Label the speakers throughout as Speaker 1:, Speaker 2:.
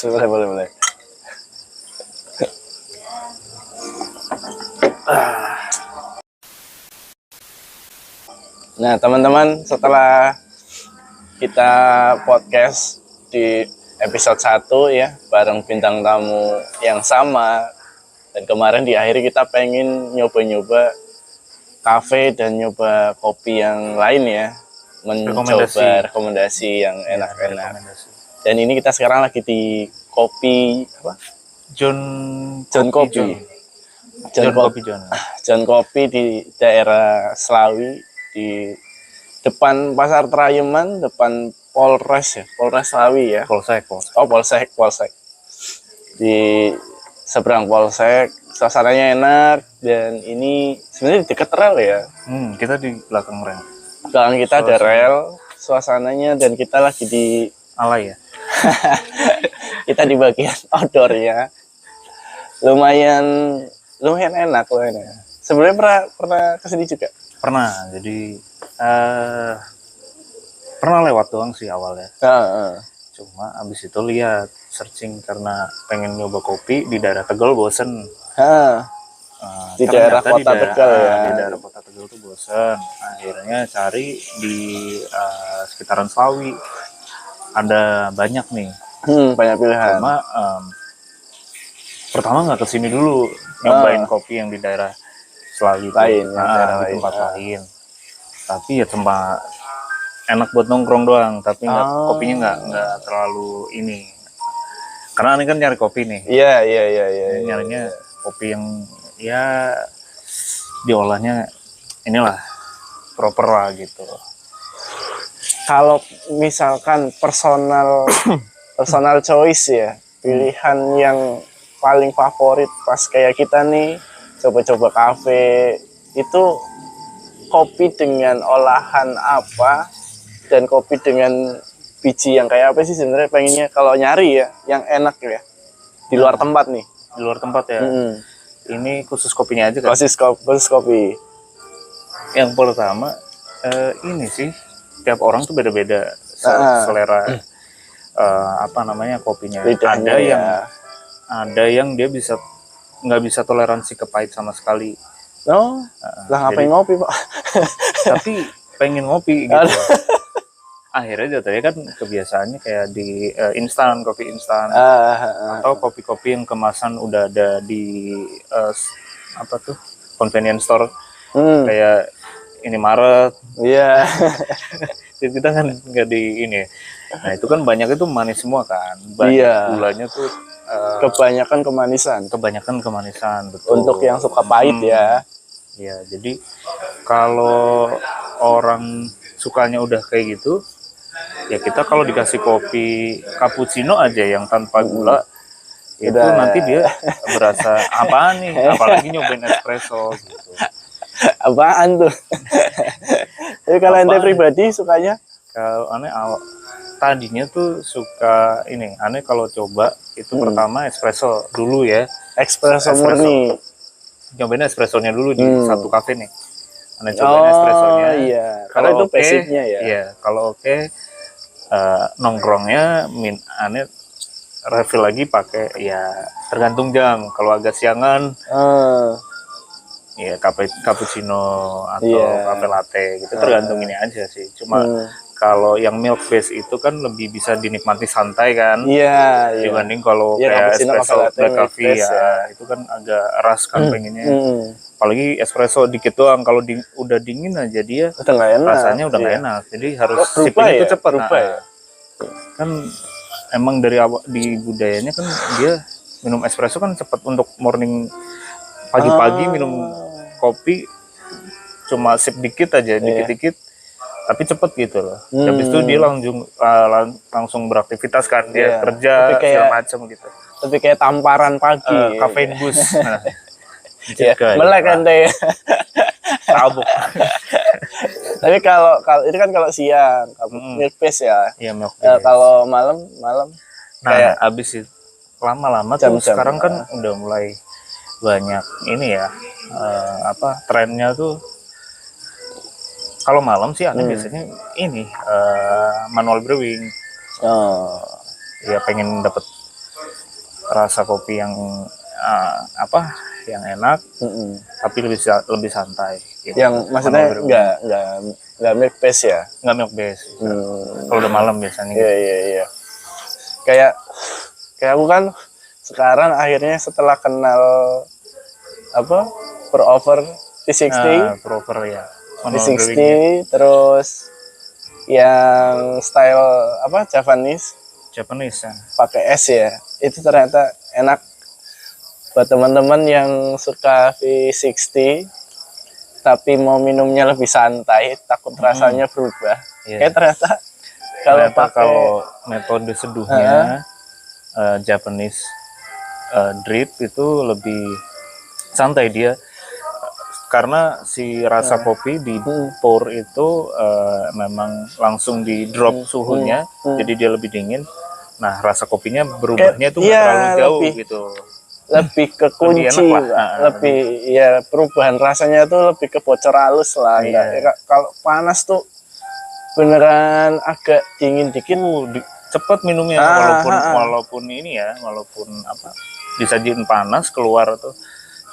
Speaker 1: boleh, boleh, boleh. Nah, teman-teman, setelah kita podcast di episode 1 ya, bareng bintang tamu yang sama, dan kemarin di akhir kita pengen nyoba-nyoba kafe dan nyoba kopi yang lain ya, mencoba rekomendasi yang enak-enak. Dan ini kita sekarang lagi di kopi apa? John Kopi di daerah Slawi, di depan Pasar Trayeman, depan Polres Slawi ya.
Speaker 2: Polsek.
Speaker 1: Polsek. Di seberang Polsek, suasananya enak dan ini sebenarnya dekat rel ya.
Speaker 2: Kita di belakang rel.
Speaker 1: Belakang kita ada rel, suasananya, dan kita lagi di
Speaker 2: alay ya.
Speaker 1: Kita di bagian outdoor ya. Lumayan enak loh ini. Sebenarnya pernah kesini juga?
Speaker 2: Pernah. Jadi pernah lewat doang sih awalnya. Cuma abis itu lihat searching karena pengen nyoba kopi di daerah Tegal, bosen.
Speaker 1: Di daerah kota Tegal ya.
Speaker 2: Di daerah kota Tegal tuh bosen. Akhirnya cari di sekitaran Slawi. Ada banyak nih.
Speaker 1: Banyak pilihan.
Speaker 2: Cuma pertama nggak kesini dulu nyobain kopi yang di daerah Slawi
Speaker 1: lain,
Speaker 2: di tempat lain. Tapi ya tempat enak buat nongkrong doang, tapi kopinya nggak terlalu ini. Karena ini kan nyari kopi nih.
Speaker 1: Iya.
Speaker 2: Nyarinya kopi yang ya diolahnya inilah proper lah gitu.
Speaker 1: Kalau misalkan personal choice ya, pilihan yang paling favorit pas kayak kita nih coba-coba kafe itu, kopi dengan olahan apa dan kopi dengan biji yang kayak apa sih sebenarnya pengennya kalau nyari ya, yang enak ya di luar tempat nih.
Speaker 2: Di luar tempat ya. Ini khusus kopinya aja kan?
Speaker 1: Khusus kopi.
Speaker 2: Yang pertama ini sih, tiap orang tuh beda-beda selera kopinya.
Speaker 1: Lidahnya
Speaker 2: ada yang dia nggak bisa toleransi ke pahit sama sekali.
Speaker 1: Lah ngapain ngopi Pak?
Speaker 2: Tapi pengen ngopi gitu. Akhirnya jatuhnya kan kebiasaannya kayak di kopi instan, atau kopi-kopi yang kemasan udah ada di convenience store, kayak ini Maret.
Speaker 1: Iya.
Speaker 2: Kita kan nggak di ini. Nah itu kan banyak itu manis semua kan. Gulanya tuh
Speaker 1: kebanyakan kemanisan.
Speaker 2: Betul.
Speaker 1: Untuk yang suka pahit ya.
Speaker 2: Ya, jadi kalau orang sukanya udah kayak gitu, ya kita kalau dikasih kopi cappuccino aja yang tanpa gula, itu nanti dia berasa apaan nih, apalagi nyobain espresso gitu.
Speaker 1: Apaan tuh? Jadi kalau ente pribadi sukanya?
Speaker 2: Kalau aneh tadinya tuh suka ini, aneh kalau coba itu pertama espresso dulu ya.
Speaker 1: Espresso murni.
Speaker 2: Nyobain espressonya dulu di satu kafe nih. Aneh cobain espressonya.
Speaker 1: Iya. Karena itu basicnya ya.
Speaker 2: Iya, kalau nongkrongnya aneh refill lagi pakai ya tergantung jam. Kalau agak siangan ya cappuccino atau cafe latte gitu, tergantung ini aja sih. Cuma kalau yang milk base itu kan lebih bisa dinikmati santai kan. Dibanding kalau kayak espresso black coffee ya, itu kan agak ras kan pengennya. Apalagi espresso dikit doang, kalau udah dingin aja dia rasanya udah nggak enak. Jadi harus sipping itu cepat. Kan emang dari awal di budayanya kan dia minum espresso kan cepat untuk morning, pagi-pagi minum kopi cuma sip dikit aja, dikit-dikit, tapi cepet gitu loh. Habis itu dia langsung beraktivitas kan, dia kerja segala macam gitu.
Speaker 1: Tapi kayak tamparan pagi.
Speaker 2: Kafein boost.
Speaker 1: Melek ente.
Speaker 2: Tabuk.
Speaker 1: Tapi kalau ini kan kalau siang, milk base ya.
Speaker 2: Iya, milk base.
Speaker 1: Kalau malam
Speaker 2: kayak abis itu lama-lama tuh sekarang kan udah mulai banyak ini ya, trennya tuh kalau malam sih aneh biasanya ini manual brewing. Ya pengen dapet rasa kopi yang yang enak tapi lebih santai gitu.
Speaker 1: Yang maksudnya nggak milk base ya?
Speaker 2: Nggak milk base kalau udah malam biasanya gitu.
Speaker 1: Iya. Kayak aku kan sekarang akhirnya setelah kenal pour over T60
Speaker 2: pour over ya,
Speaker 1: T60 terus yang style Japanese
Speaker 2: ya.
Speaker 1: Pakai es ya, itu ternyata enak buat teman-teman yang suka V60 tapi mau minumnya lebih santai, takut rasanya berubah. Kayak ternyata
Speaker 2: kalau metode seduhnya Japanese drip itu lebih santai dia, karena si rasa kopi di pour itu memang langsung di drop suhunya, jadi dia lebih dingin. Nah, rasa kopinya berubahnya itu nggak terlalu jauh gitu.
Speaker 1: Lebih ke kunci, lebih ya perubahan rasanya tuh lebih ke bocor halus lah. Kalau panas tuh beneran agak dingin dikit,
Speaker 2: cepet minumnya walaupun ini ya, walaupun disajiin panas keluar tuh.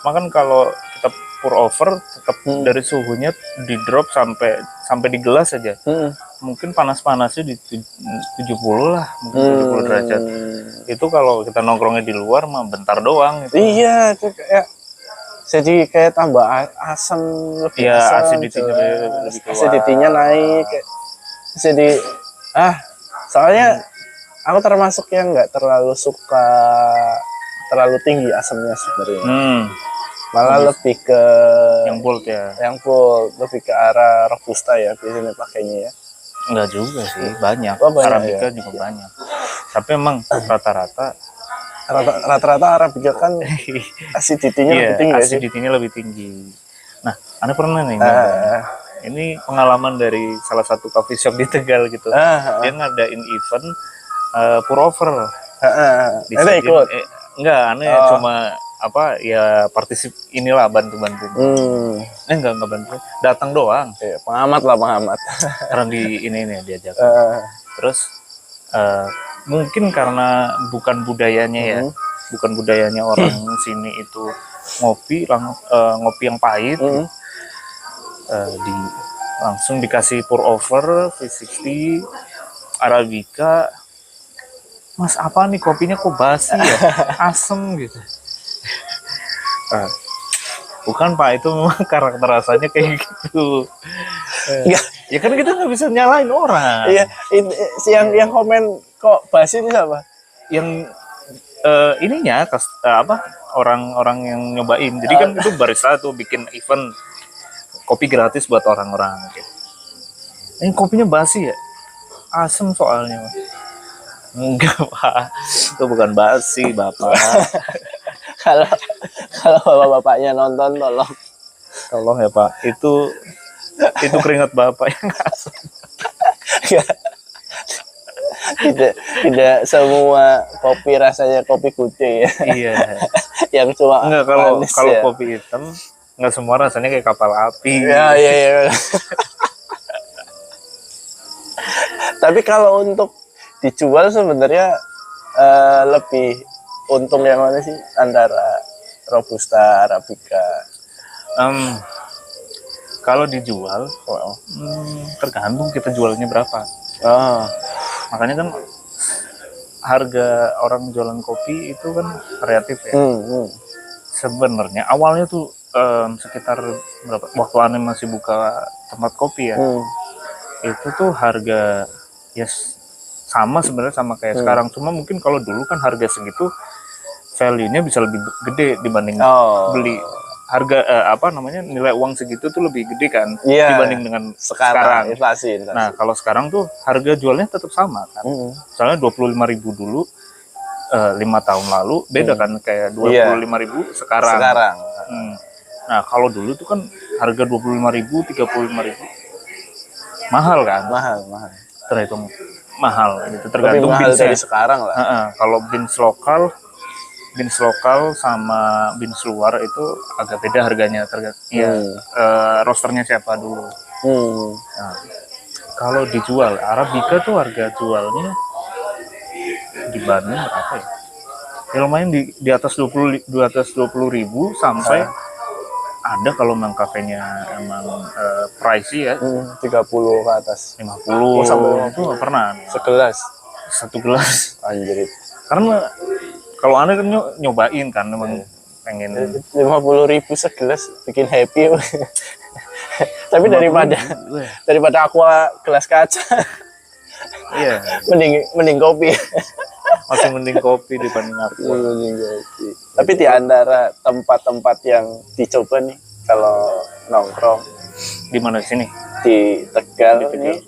Speaker 2: Makan kalau kita pour over tetap dari suhunya di drop sampai di gelas aja. Mungkin panas-panasnya di 70 lah, mungkin 70 derajat. Itu kalau kita nongkrongnya di luar mah bentar doang gitu.
Speaker 1: Iya, itu kayak jadi kayak tambah asam, lebih asam. Acidity-nya naik. Jadi soalnya aku termasuk yang nggak terlalu suka terlalu tinggi asamnya sebenarnya. Malah lebih ke
Speaker 2: yang bold ya.
Speaker 1: Yang bold, lebih ke arah robusta ya biasanya pakainya ya.
Speaker 2: Enggak juga sih, banyak. Arabica juga banyak. Tapi emang rata-rata Arabica kan acidity-nya lebih tinggi. Acidity-nya lebih tinggi. Nah, Anda pernah nih ini pengalaman dari salah satu coffee shop di Tegal gitu. Dia ngadain event pour over.
Speaker 1: Anda ikut?
Speaker 2: Enggak, Anda cuma bantu. Enggak bantu. Datang doang.
Speaker 1: Pengamat.
Speaker 2: Orang di ini diajak. Terus mungkin karena bukan budayanya orang sini itu ngopi yang pahit. Langsung dikasih pour over V60 Arabica. Mas, apa nih kopinya kok basi ya? Asem gitu. Bukan Pak, itu memang karakter rasanya kayak gitu. Ya kan kita nggak bisa nyalain orang.
Speaker 1: Iya, yang komen kok basi itu siapa?
Speaker 2: Yang ininya orang-orang yang nyobain. Jadi kan itu barista tuh bikin event kopi gratis buat orang-orang. Ini kopinya basi ya? Asem soalnya. Enggak Pak, itu bukan basi Bapak.
Speaker 1: Kalau bapak-bapaknya nonton,
Speaker 2: tolong ya Pak, itu keringat Bapak yang asam.
Speaker 1: tidak semua kopi rasanya kopi kucing ya.
Speaker 2: Iya.
Speaker 1: Yang cuma
Speaker 2: enggak, kalau kopi hitam nggak semua rasanya kayak kapal api.
Speaker 1: Iya. Tapi kalau untuk dijual sebenarnya lebih untung yang mana sih antara robusta Arabica?
Speaker 2: Kalau dijual, tergantung kita jualnya berapa. Makanya kan harga orang jualan kopi itu kan variatif ya. Sebenarnya awalnya tuh sekitar berapa? Waktu Ane masih buka tempat kopi ya, itu tuh harga sama sebenarnya sama kayak sekarang. Cuma mungkin kalau dulu kan harga segitu value-nya bisa lebih gede dibanding beli. Harga nilai uang segitu tuh lebih gede kan dibanding dengan sekarang.
Speaker 1: Inflasi.
Speaker 2: Nah, kalau sekarang tuh harga jualnya tetap sama kan. Misalnya 25.000 dulu 5 tahun lalu beda kan, kayak 25.000 sekarang. Nah, kalau dulu tuh kan harga 25.000, 35.000. Mahal kan?
Speaker 1: Mahal.
Speaker 2: Terhitung mahal gitu, tergantung
Speaker 1: mahal
Speaker 2: beansnya.
Speaker 1: dari sekarang lah.
Speaker 2: Kalau beans lokal sama beans luar itu agak beda harganya, roasternya siapa dulu. Nah, kalau dijual Arabica tuh harga jualnya di Bandung berapa ya? Ya lumayan di atas 20.000 sampai ada kalau memang kafenya emang pricey ya
Speaker 1: 30 ke atas.
Speaker 2: 50
Speaker 1: sampai
Speaker 2: itu nggak pernah
Speaker 1: Segelas.
Speaker 2: satu gelas.
Speaker 1: Anjir.
Speaker 2: Karena kalau aneh kan nyobain kan memang pengen
Speaker 1: 50.000 segelas bikin happy. Tapi
Speaker 2: 50.000, weh.
Speaker 1: daripada aqua gelas kaca,
Speaker 2: Iya,
Speaker 1: mending kopi.
Speaker 2: masih mending kopi dibanding aku.
Speaker 1: Mending kopi. Tapi di antara tempat-tempat yang dicoba nih kalau nongkrong
Speaker 2: Di mana sini?
Speaker 1: di Tegal,
Speaker 2: Di Tegal.
Speaker 1: nih,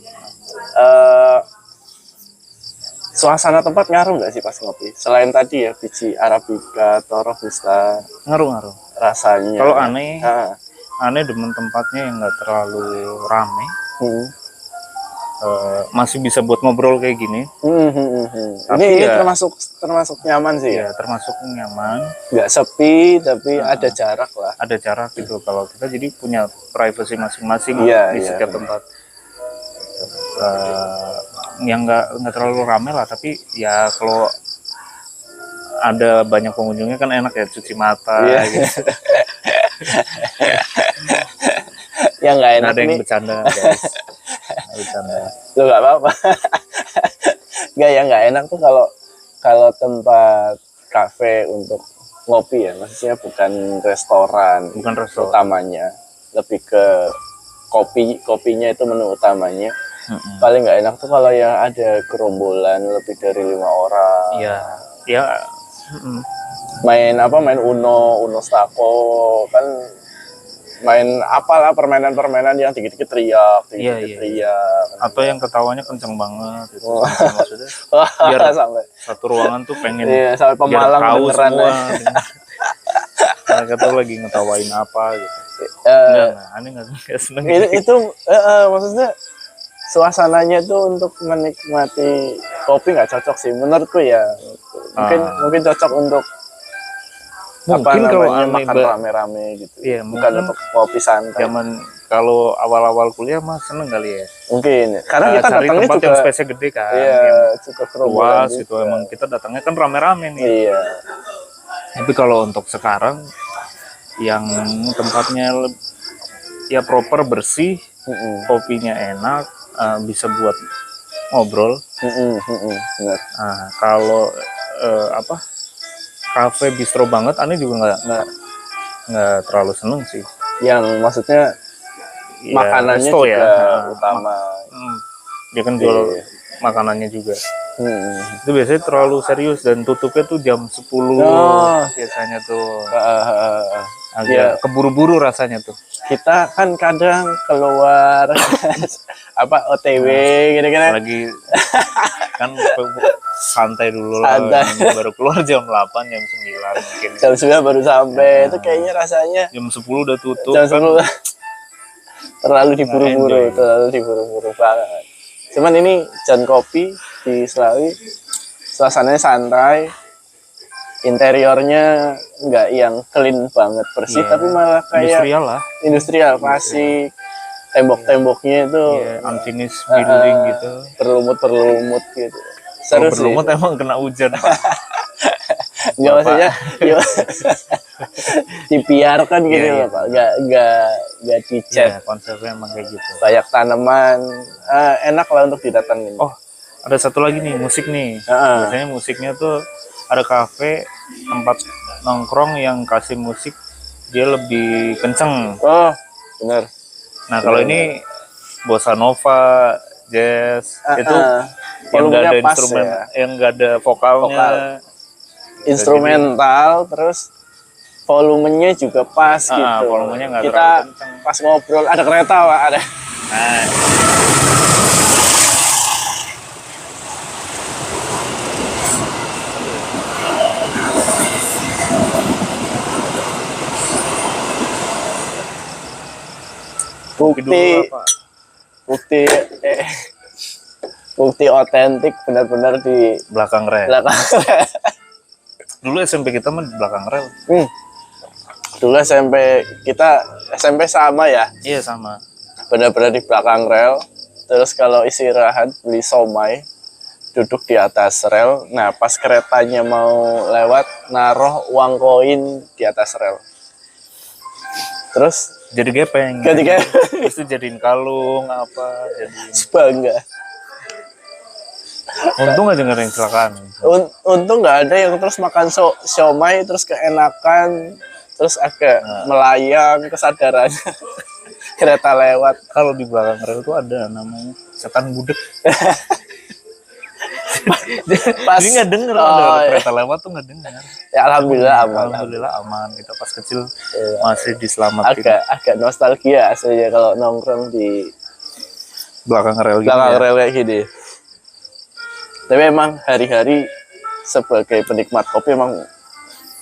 Speaker 1: suasana tempat ngaruh nggak sih pas ngopi? Selain tadi ya biji arabica atau robusta,
Speaker 2: Ngaruh-ngaruh.
Speaker 1: rasanya.
Speaker 2: Kalau aneh,
Speaker 1: Ah.
Speaker 2: aneh demen tempatnya yang nggak terlalu rame.
Speaker 1: Hmm.
Speaker 2: Masih bisa buat ngobrol kayak gini. Tapi
Speaker 1: Ini
Speaker 2: ya-
Speaker 1: termasuk nyaman sih ya.
Speaker 2: Ya termasuk nyaman.
Speaker 1: Nggak sepi tapi ada jarak lah.
Speaker 2: Ada jarak gitu kalau kita jadi punya privacy masing-masing
Speaker 1: Iya,
Speaker 2: di
Speaker 1: iya.
Speaker 2: setiap tempat. Yang nggak terlalu rame lah, tapi ya kalau ada banyak pengunjungnya kan enak ya cuci mata
Speaker 1: Iya.
Speaker 2: gitu.
Speaker 1: Yang nggak
Speaker 2: Nggak
Speaker 1: enak
Speaker 2: ada yang
Speaker 1: nih,
Speaker 2: bercanda guys. Nggak bercanda.
Speaker 1: lo nggak apa-apa. Nggak, yang nggak enak tuh kalau tempat kafe untuk ngopi ya, maksudnya bukan restoran
Speaker 2: Bukan restoran.
Speaker 1: utamanya, lebih ke kopinya itu menu utamanya.
Speaker 2: Mm-mm.
Speaker 1: Paling nggak enak tuh kalau yang ada gerombolan lebih dari 5 orang.
Speaker 2: Iya, ya. Mm-mm.
Speaker 1: Main Uno Stako kan, main apalah permainan yang dikit-dikit teriak,
Speaker 2: Iya,
Speaker 1: dikit-dikit
Speaker 2: iya.
Speaker 1: teriak.
Speaker 2: Atau yang ketawanya kenceng banget gitu.
Speaker 1: Oh.
Speaker 2: Maksudnya
Speaker 1: Wah,
Speaker 2: biar
Speaker 1: sampai
Speaker 2: satu ruangan tuh pengen
Speaker 1: iya, sampai
Speaker 2: biar
Speaker 1: Pemalang
Speaker 2: tahu
Speaker 1: beneran
Speaker 2: semua.
Speaker 1: ya.
Speaker 2: Mereka tuh lagi ngetawain apa gitu.
Speaker 1: Eh,
Speaker 2: Aneh nggak seneng
Speaker 1: itu maksudnya suasananya tuh untuk menikmati kopi nggak cocok sih menurutku ya. Mungkin cocok untuk
Speaker 2: Mungkin kalau aneh
Speaker 1: makan rame-rame gitu.
Speaker 2: Iya,
Speaker 1: Bukan
Speaker 2: mungkin
Speaker 1: untuk kopi santai.
Speaker 2: zaman kalau awal-awal kuliah mah seneng kali ya.
Speaker 1: Mungkin karena kita
Speaker 2: Cari
Speaker 1: datangnya
Speaker 2: tempat
Speaker 1: juga
Speaker 2: yang space gede kan,
Speaker 1: iya,
Speaker 2: yang
Speaker 1: juga gerombolan
Speaker 2: luas gitu.
Speaker 1: juga.
Speaker 2: Emang kita datangnya kan rame-rame nih.
Speaker 1: Iya.
Speaker 2: Tapi kalau untuk sekarang yang tempatnya ya proper, bersih, kopinya enak, bisa buat ngobrol.
Speaker 1: Benar.
Speaker 2: Nah, kalau kafe bistro banget, aneh juga nggak terlalu seneng sih.
Speaker 1: Yang maksudnya
Speaker 2: Ya,
Speaker 1: makanannya
Speaker 2: resto
Speaker 1: juga
Speaker 2: ya.
Speaker 1: utama.
Speaker 2: Dia kan jual
Speaker 1: Iya.
Speaker 2: makanannya juga.
Speaker 1: Hmm.
Speaker 2: Itu biasanya terlalu serius dan tutupnya tuh jam 10
Speaker 1: Oh.
Speaker 2: biasanya tuh. Agak
Speaker 1: Iya.
Speaker 2: keburu-buru rasanya tuh.
Speaker 1: Kita kan kadang keluar OTW gitu-gitu.
Speaker 2: Lagi kan santai dulu
Speaker 1: Santai.
Speaker 2: lah, baru keluar jam 8, jam 9 mungkin.
Speaker 1: Jam 9 baru sampai. Itu kayaknya rasanya
Speaker 2: Jam 10 udah tutup.
Speaker 1: jam
Speaker 2: Kan
Speaker 1: 10 terlalu diburu-buru,
Speaker 2: enjoy.
Speaker 1: banget. Cuman ini John Kopi di Selawi, suasananya santai, interiornya nggak yang clean banget bersih,
Speaker 2: Iya.
Speaker 1: tapi malah kayak
Speaker 2: Industrial lah.
Speaker 1: industrial, klasik. Tembok-temboknya itu
Speaker 2: Iya, unfinished building gitu.
Speaker 1: berlumut gitu.
Speaker 2: Kalau
Speaker 1: Seru sih.
Speaker 2: berlumut emang kena hujan, Pak.
Speaker 1: Nggak, maksudnya dibiarkan gitu
Speaker 2: Iya,
Speaker 1: loh,
Speaker 2: iya.
Speaker 1: Pak. Nggak dicat.
Speaker 2: Ya, konsepnya emang kayak gitu.
Speaker 1: Banyak tanaman, enak lah untuk didatengin.
Speaker 2: Oh, ada satu lagi nih, musik nih.
Speaker 1: Heeh.
Speaker 2: Biasanya musiknya tuh ada kafe, tempat nongkrong yang kasih musik dia lebih kenceng.
Speaker 1: Oh, benar.
Speaker 2: Nah, kalau ini bossa nova, jazz, itu yang nggak
Speaker 1: Volumenya
Speaker 2: ada
Speaker 1: pas
Speaker 2: instrumen,
Speaker 1: ya.
Speaker 2: yang nggak ada vokalnya.
Speaker 1: Vokal. Instrumental, terus volumenya juga pas gitu.
Speaker 2: Volumenya nggak
Speaker 1: Kita
Speaker 2: terlalu kenceng.
Speaker 1: pas ngobrol ada kereta, Pak, ada.
Speaker 2: Nah, kopi dulu
Speaker 1: Bukti
Speaker 2: lah, Pak.
Speaker 1: bukti bukti otentik benar-benar di
Speaker 2: Belakang rel.
Speaker 1: belakang.
Speaker 2: Dulu SMP kita mah di belakang rel.
Speaker 1: Dulu SMP sama ya,
Speaker 2: Iya, sama.
Speaker 1: benar-benar di belakang rel. Terus kalau istirahat beli somai duduk di atas rel. Nah, pas keretanya mau lewat, naruh uang koin di atas rel. Terus
Speaker 2: Jadi gepeng.
Speaker 1: ketika
Speaker 2: Terus itu jadiin kalung apa, jadiin.
Speaker 1: bangga.
Speaker 2: Untung aja nggak ada yang kecelakaan.
Speaker 1: Untung nggak ada yang terus makan siomay terus keenakan, terus agak melayang kesadarannya. Kereta lewat.
Speaker 2: Kalau di belakang rel tuh ada namanya setan budek.
Speaker 1: Pas
Speaker 2: Jadi nggak denger
Speaker 1: oh,
Speaker 2: ada
Speaker 1: iya.
Speaker 2: kereta lewat tuh nggak denger.
Speaker 1: Ya, alhamdulillah aman.
Speaker 2: Alhamdulillah aman. Kita pas kecil masih diselamatin.
Speaker 1: Agak nostalgia aslinya kalau nongkrong di
Speaker 2: Belakang rel gitu
Speaker 1: belakang
Speaker 2: ya.
Speaker 1: rel kayak gini. Tapi emang hari-hari sebagai penikmat kopi emang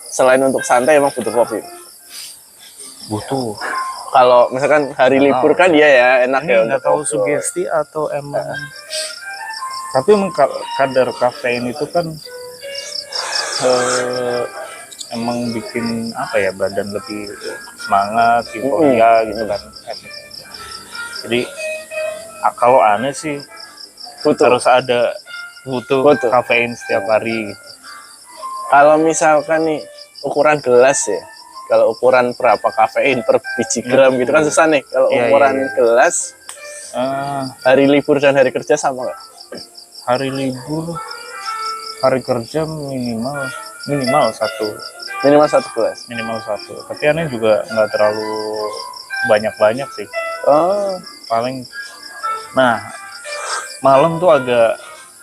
Speaker 1: selain untuk santai emang butuh kopi.
Speaker 2: Butuh.
Speaker 1: Kalau misalkan hari
Speaker 2: Nggak
Speaker 1: libur
Speaker 2: tahu.
Speaker 1: kan iya ya enak
Speaker 2: Ini
Speaker 1: ya
Speaker 2: nggak
Speaker 1: untuk
Speaker 2: tahu
Speaker 1: kopi.
Speaker 2: sugesti atau emang. Tapi emang kadar kafein itu kan emang bikin apa ya, badan lebih semangat, euforia gitu kan. Jadi kalau aneh sih
Speaker 1: Butuh.
Speaker 2: harus ada butuh kafein setiap hari.
Speaker 1: Kalau misalkan nih ukuran gelas ya, kalau ukuran berapa kafein per biji gram gitu kan susah nih. Kalau
Speaker 2: Iya,
Speaker 1: ukuran
Speaker 2: iya.
Speaker 1: gelas hari libur dan hari kerja sama nggak?
Speaker 2: Hari libur, hari kerja minimal satu.
Speaker 1: Minimal 1 gelas.
Speaker 2: Minimal satu. Tapi aneh juga nggak terlalu banyak sih.
Speaker 1: Oh,
Speaker 2: Paling, nah malam tuh agak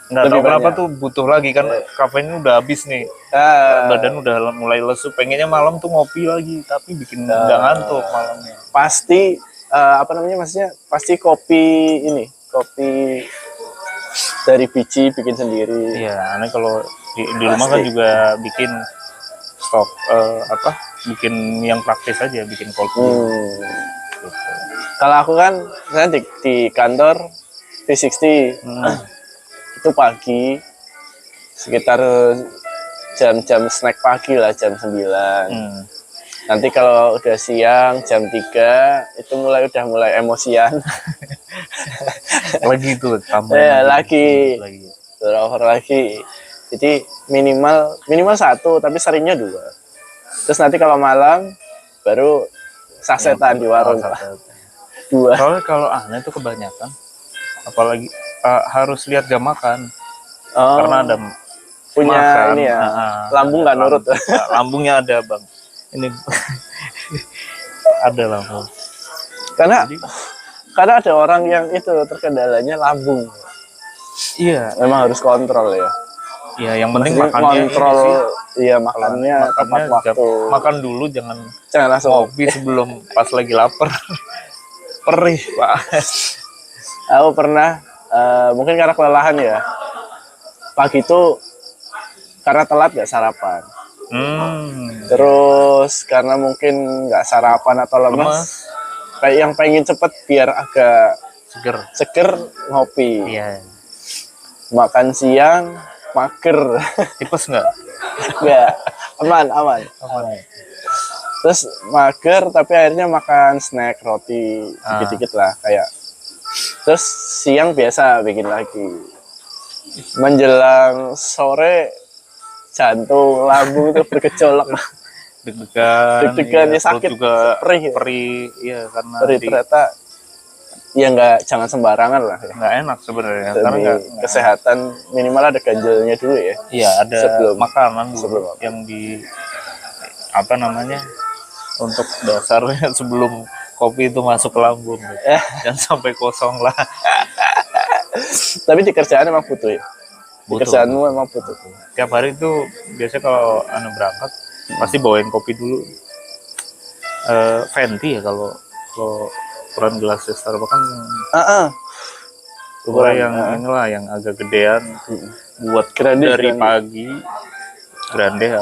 Speaker 2: nggak
Speaker 1: Lebih
Speaker 2: tahu kenapa
Speaker 1: banyak.
Speaker 2: tuh butuh lagi kan, kafeinnya udah habis nih,
Speaker 1: ah,
Speaker 2: badan udah mulai lesu, pengennya malam tuh ngopi lagi, tapi bikin nggak ngantuk malamnya.
Speaker 1: pasti apa namanya maksudnya pasti kopi ini kopi dari biji bikin sendiri.
Speaker 2: Iya, aneh kalau di rumah kan juga bikin stok bikin yang praktis aja, bikin cold brew. Gitu.
Speaker 1: Kalau aku kan saya di kantor V60 itu pagi sekitar jam-jam snack pagi lah jam 9. Nanti kalau udah siang jam 3 itu udah mulai emosian.
Speaker 2: Lagi tuh tambah
Speaker 1: lagi over lagi. Jadi minimal 1 tapi seringnya 2. Terus nanti kalau malam baru sasetan di warung. 2.
Speaker 2: Soalnya kalau aneh tuh kebanyakan, apalagi harus lihat jam makan, karena ada
Speaker 1: punya
Speaker 2: makan,
Speaker 1: ini ya, lambung nggak nurut.
Speaker 2: Lambungnya ada bang, ini ada lambung.
Speaker 1: Karena ada orang yang itu terkendalanya lambung.
Speaker 2: Iya,
Speaker 1: memang harus kontrol ya.
Speaker 2: Iya, yang penting
Speaker 1: maksudnya
Speaker 2: makannya
Speaker 1: kontrol.
Speaker 2: ini sih,
Speaker 1: Iya, makannya tepat waktu.
Speaker 2: Makan dulu, jangan
Speaker 1: langsung
Speaker 2: ngopi sebelum pas lagi lapar. Perih pak.
Speaker 1: Aku pernah mungkin karena kelelahan ya, pagi itu karena telat nggak sarapan. Terus karena mungkin nggak sarapan atau lemas, kayak yang pengen cepet biar agak seger ngopi.
Speaker 2: Iya.
Speaker 1: Makan siang mager.
Speaker 2: Tipes nggak?
Speaker 1: Nggak, aman. Terus mager tapi akhirnya makan snack roti dikit-dikit lah kayak. Terus siang biasa bikin lagi. Menjelang sore jantung lambung itu bergejolak.
Speaker 2: Deg-degan
Speaker 1: ya, sakit
Speaker 2: juga
Speaker 1: perih
Speaker 2: ya, karena
Speaker 1: ternyata ya jangan sembarangan lah ya.
Speaker 2: Nggak enak sebenarnya
Speaker 1: karena kesehatan minimal ada ganjalnya dulu ya.
Speaker 2: Iya, ada
Speaker 1: sebelum
Speaker 2: makanan yang di apa namanya untuk dasarnya sebelum kopi itu masuk ke lambung. Jangan sampai kosong lah.
Speaker 1: Tapi di kerjaan emang butuh ya. Di kerjaanmu emang butuh.
Speaker 2: Tiap hari itu biasanya kalau anda berangkat pasti bawain kopi dulu. Venti ya kalau ukuran gelas Starbucks kan. Ukuran yang inilah yang agak gedean buat dari pagi. Grande ya,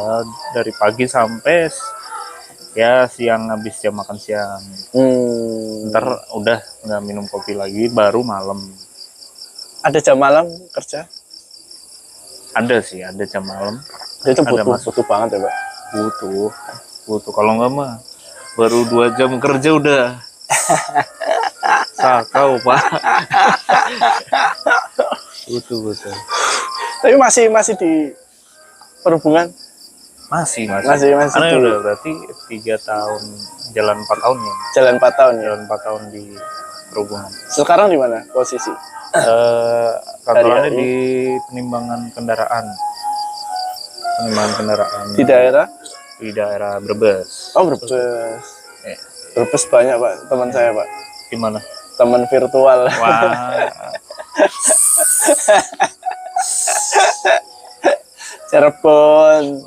Speaker 2: dari pagi sampai ya siang habis jam makan siang. Ntar udah nggak minum kopi lagi, baru malam.
Speaker 1: Ada jam malam kerja?
Speaker 2: Ada sih, ada jam malam.
Speaker 1: Itu butuh banget ya Pak?
Speaker 2: Butuh. Kalau nggak mah baru 2 jam kerja udah sakau Pak. Butuh.
Speaker 1: Tapi masih di perhubungan.
Speaker 2: Masih.
Speaker 1: Masih
Speaker 2: Karena
Speaker 1: di-
Speaker 2: udah berarti 3 tahun, jalan 4 tahun ya.
Speaker 1: Jalan 4 tahun ya.
Speaker 2: Jalan 4 tahun di perhubungan.
Speaker 1: Sekarang di mana posisi?
Speaker 2: Kantorannya
Speaker 1: Hari-hari.
Speaker 2: di penimbangan kendaraan. Penimbangan kendaraan
Speaker 1: Di daerah?
Speaker 2: di daerah Brebes.
Speaker 1: Oh, Brebes.
Speaker 2: Eh,
Speaker 1: Brebes banyak, Pak, teman saya, Pak.
Speaker 2: Gimana?
Speaker 1: Teman virtual.
Speaker 2: Wah,
Speaker 1: Cirebon.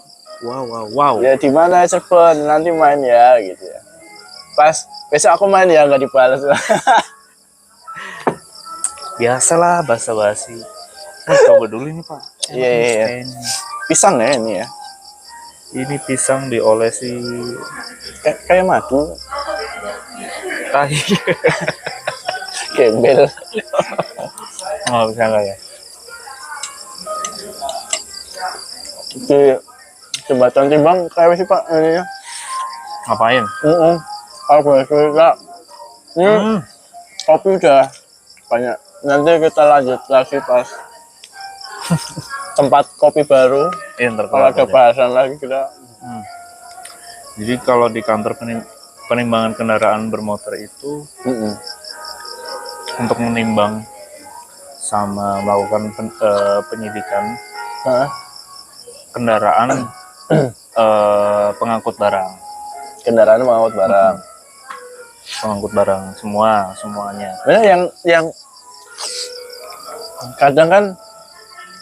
Speaker 2: wow.
Speaker 1: Ya di mana Cirebon? Nanti main ya gitu ya. Pas besok aku main ya nggak dibalas.
Speaker 2: Biasalah basa-basi. Coba dulu ini Pak.
Speaker 1: Iya. Pisang ya ini ya.
Speaker 2: Ini pisang diolesi
Speaker 1: Kayak madu,
Speaker 2: tahi.
Speaker 1: gembel.
Speaker 2: Oh, bisa nggak ya?
Speaker 1: Di jembatan Timbang kayak sih Pak ini ya.
Speaker 2: Ngapain?
Speaker 1: Aku boleh cerita. Kopi udah banyak. Nanti kita lanjut lagi pas tempat kopi baru.
Speaker 2: Ntar
Speaker 1: Kalau ada
Speaker 2: aja.
Speaker 1: bahasan lagi kita.
Speaker 2: Jadi kalau di kantor penimbangan kendaraan bermotor itu untuk menimbang sama melakukan penyidikan
Speaker 1: Hah?
Speaker 2: kendaraan pengangkut barang,
Speaker 1: Kendaraan mengangkut barang.
Speaker 2: semuanya.
Speaker 1: Sebenarnya yang kadang kan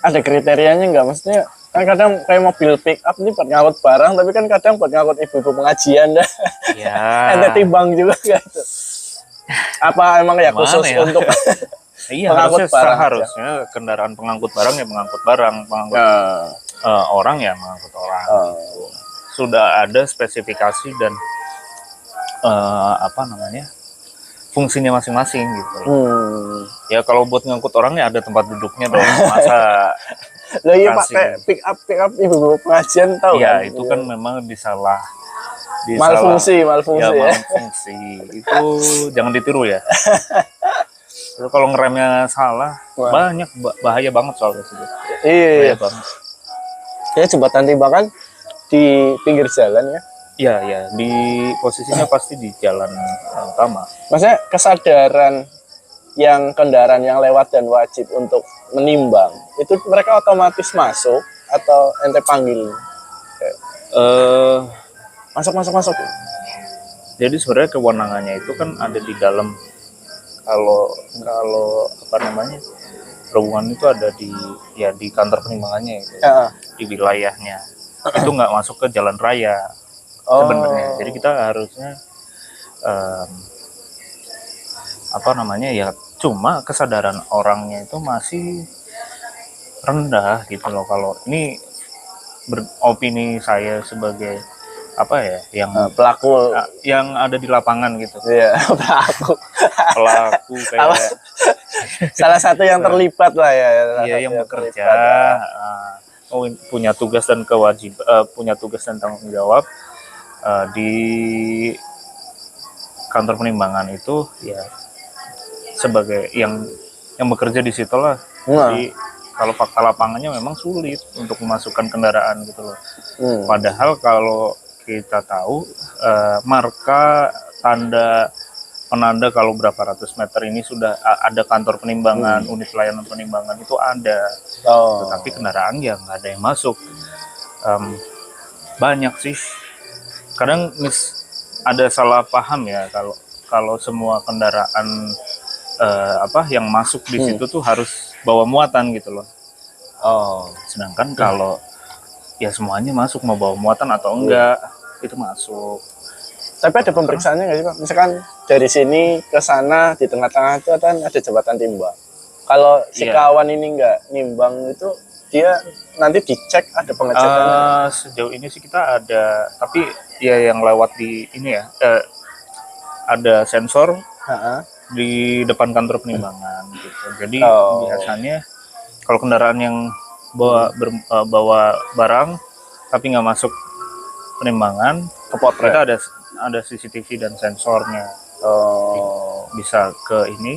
Speaker 1: ada kriterianya nggak, maksudnya kan kadang kayak mobil pick up ini buat ngangkut barang, tapi kan kadang buat ngangkut ibu-ibu pengajian dah.
Speaker 2: Ya.
Speaker 1: Ada timbang juga kan. Apa emang ya
Speaker 2: Gimana
Speaker 1: khusus
Speaker 2: ya?
Speaker 1: untuk
Speaker 2: Iya,
Speaker 1: pengangkut
Speaker 2: harusnya
Speaker 1: barang
Speaker 2: seharusnya kendaraan pengangkut barang ya mengangkut barang, pengangkut orang ya mengangkut orang. Sudah ada spesifikasi dan apa namanya fungsinya masing-masing gitu. Ya kalau buat ngangkut orang ya ada tempat duduknya dong. Masa
Speaker 1: Lah iya
Speaker 2: kasih.
Speaker 1: pakai pick up ibu-ibu pengajian tahu
Speaker 2: ya
Speaker 1: kan?
Speaker 2: itu kan memang
Speaker 1: malfungsi
Speaker 2: ya,
Speaker 1: ya.
Speaker 2: malfungsi itu jangan ditiru ya. Itu kalau ngeremnya salah
Speaker 1: Wah.
Speaker 2: banyak bahaya banget soalnya sih.
Speaker 1: Iya.
Speaker 2: Bahaya banget.
Speaker 1: Ya jembatan timbang kan di pinggir jalan ya.
Speaker 2: Iya, di posisinya pasti di jalan utama.
Speaker 1: Maksudnya kesadaran yang kendaraan yang lewat dan wajib untuk menimbang itu mereka otomatis masuk atau ente panggil? Masuk.
Speaker 2: Jadi sebenarnya kewenangannya itu kan ada di dalam. Kalau apa namanya perhubungan itu ada di kantor penimbangannya itu, di wilayahnya. Itu nggak masuk ke jalan raya sebenarnya. Jadi kita harusnya apa namanya ya cuma kesadaran orangnya itu masih rendah gitu loh. Kalau ini opini saya sebagai apa ya
Speaker 1: Pelaku
Speaker 2: yang ada di lapangan gitu.
Speaker 1: ya.
Speaker 2: Pelaku kayak
Speaker 1: Salah satu yang terlibat lah ya.
Speaker 2: iya yang bekerja punya tugas dan punya tugas dan tanggung jawab di kantor penimbangan itu ya sebagai yang bekerja di situ lah. Jadi kalau fakta lapangannya memang sulit untuk memasukkan kendaraan gitu loh. Padahal kalau kita tahu marka penanda kalau berapa ratus meter ini sudah ada kantor penimbangan, unit layanan penimbangan itu ada. Tetapi kendaraan ya nggak ada yang masuk. Banyak sih. Kadang ada salah paham ya kalau semua kendaraan yang masuk di situ tuh harus bawa muatan gitu loh. Sedangkan kalau ya semuanya masuk mau bawa muatan atau enggak itu masuk.
Speaker 1: Tapi ada pemeriksaannya nggak sih Pak? Misalkan dari sini ke sana di tengah-tengah itu kan ada jembatan timbang. Kalau si kawan ini nggak nimbang itu dia nanti dicek ada pengecekan.
Speaker 2: Sejauh ini sih kita ada, tapi ya yang lewat di ini ya ada sensor di depan kantor penimbangan gitu. Jadi biasanya kalau kendaraan yang bawa barang tapi nggak masuk penimbangan,
Speaker 1: Kepotret.
Speaker 2: kita ada CCTV dan sensornya. Bisa ke ini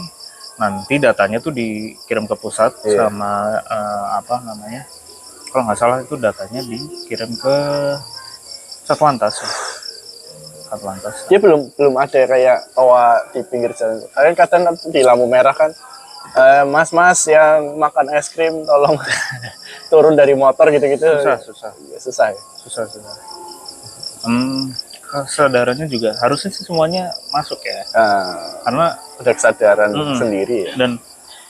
Speaker 2: nanti datanya tuh dikirim ke pusat sama apa namanya, kalau nggak salah itu datanya dikirim ke Satlantas ya. Satlantas.
Speaker 1: Dia belum ada kayak toa di pinggir jalan. Kalian kadang di lampu merah kan, mas-mas yang makan es krim tolong turun dari motor gitu-gitu. Susah ya?
Speaker 2: Susah. Kesadarannya juga harusnya sih semuanya masuk ya. Karena
Speaker 1: ada kesadaran sendiri ya.
Speaker 2: Dan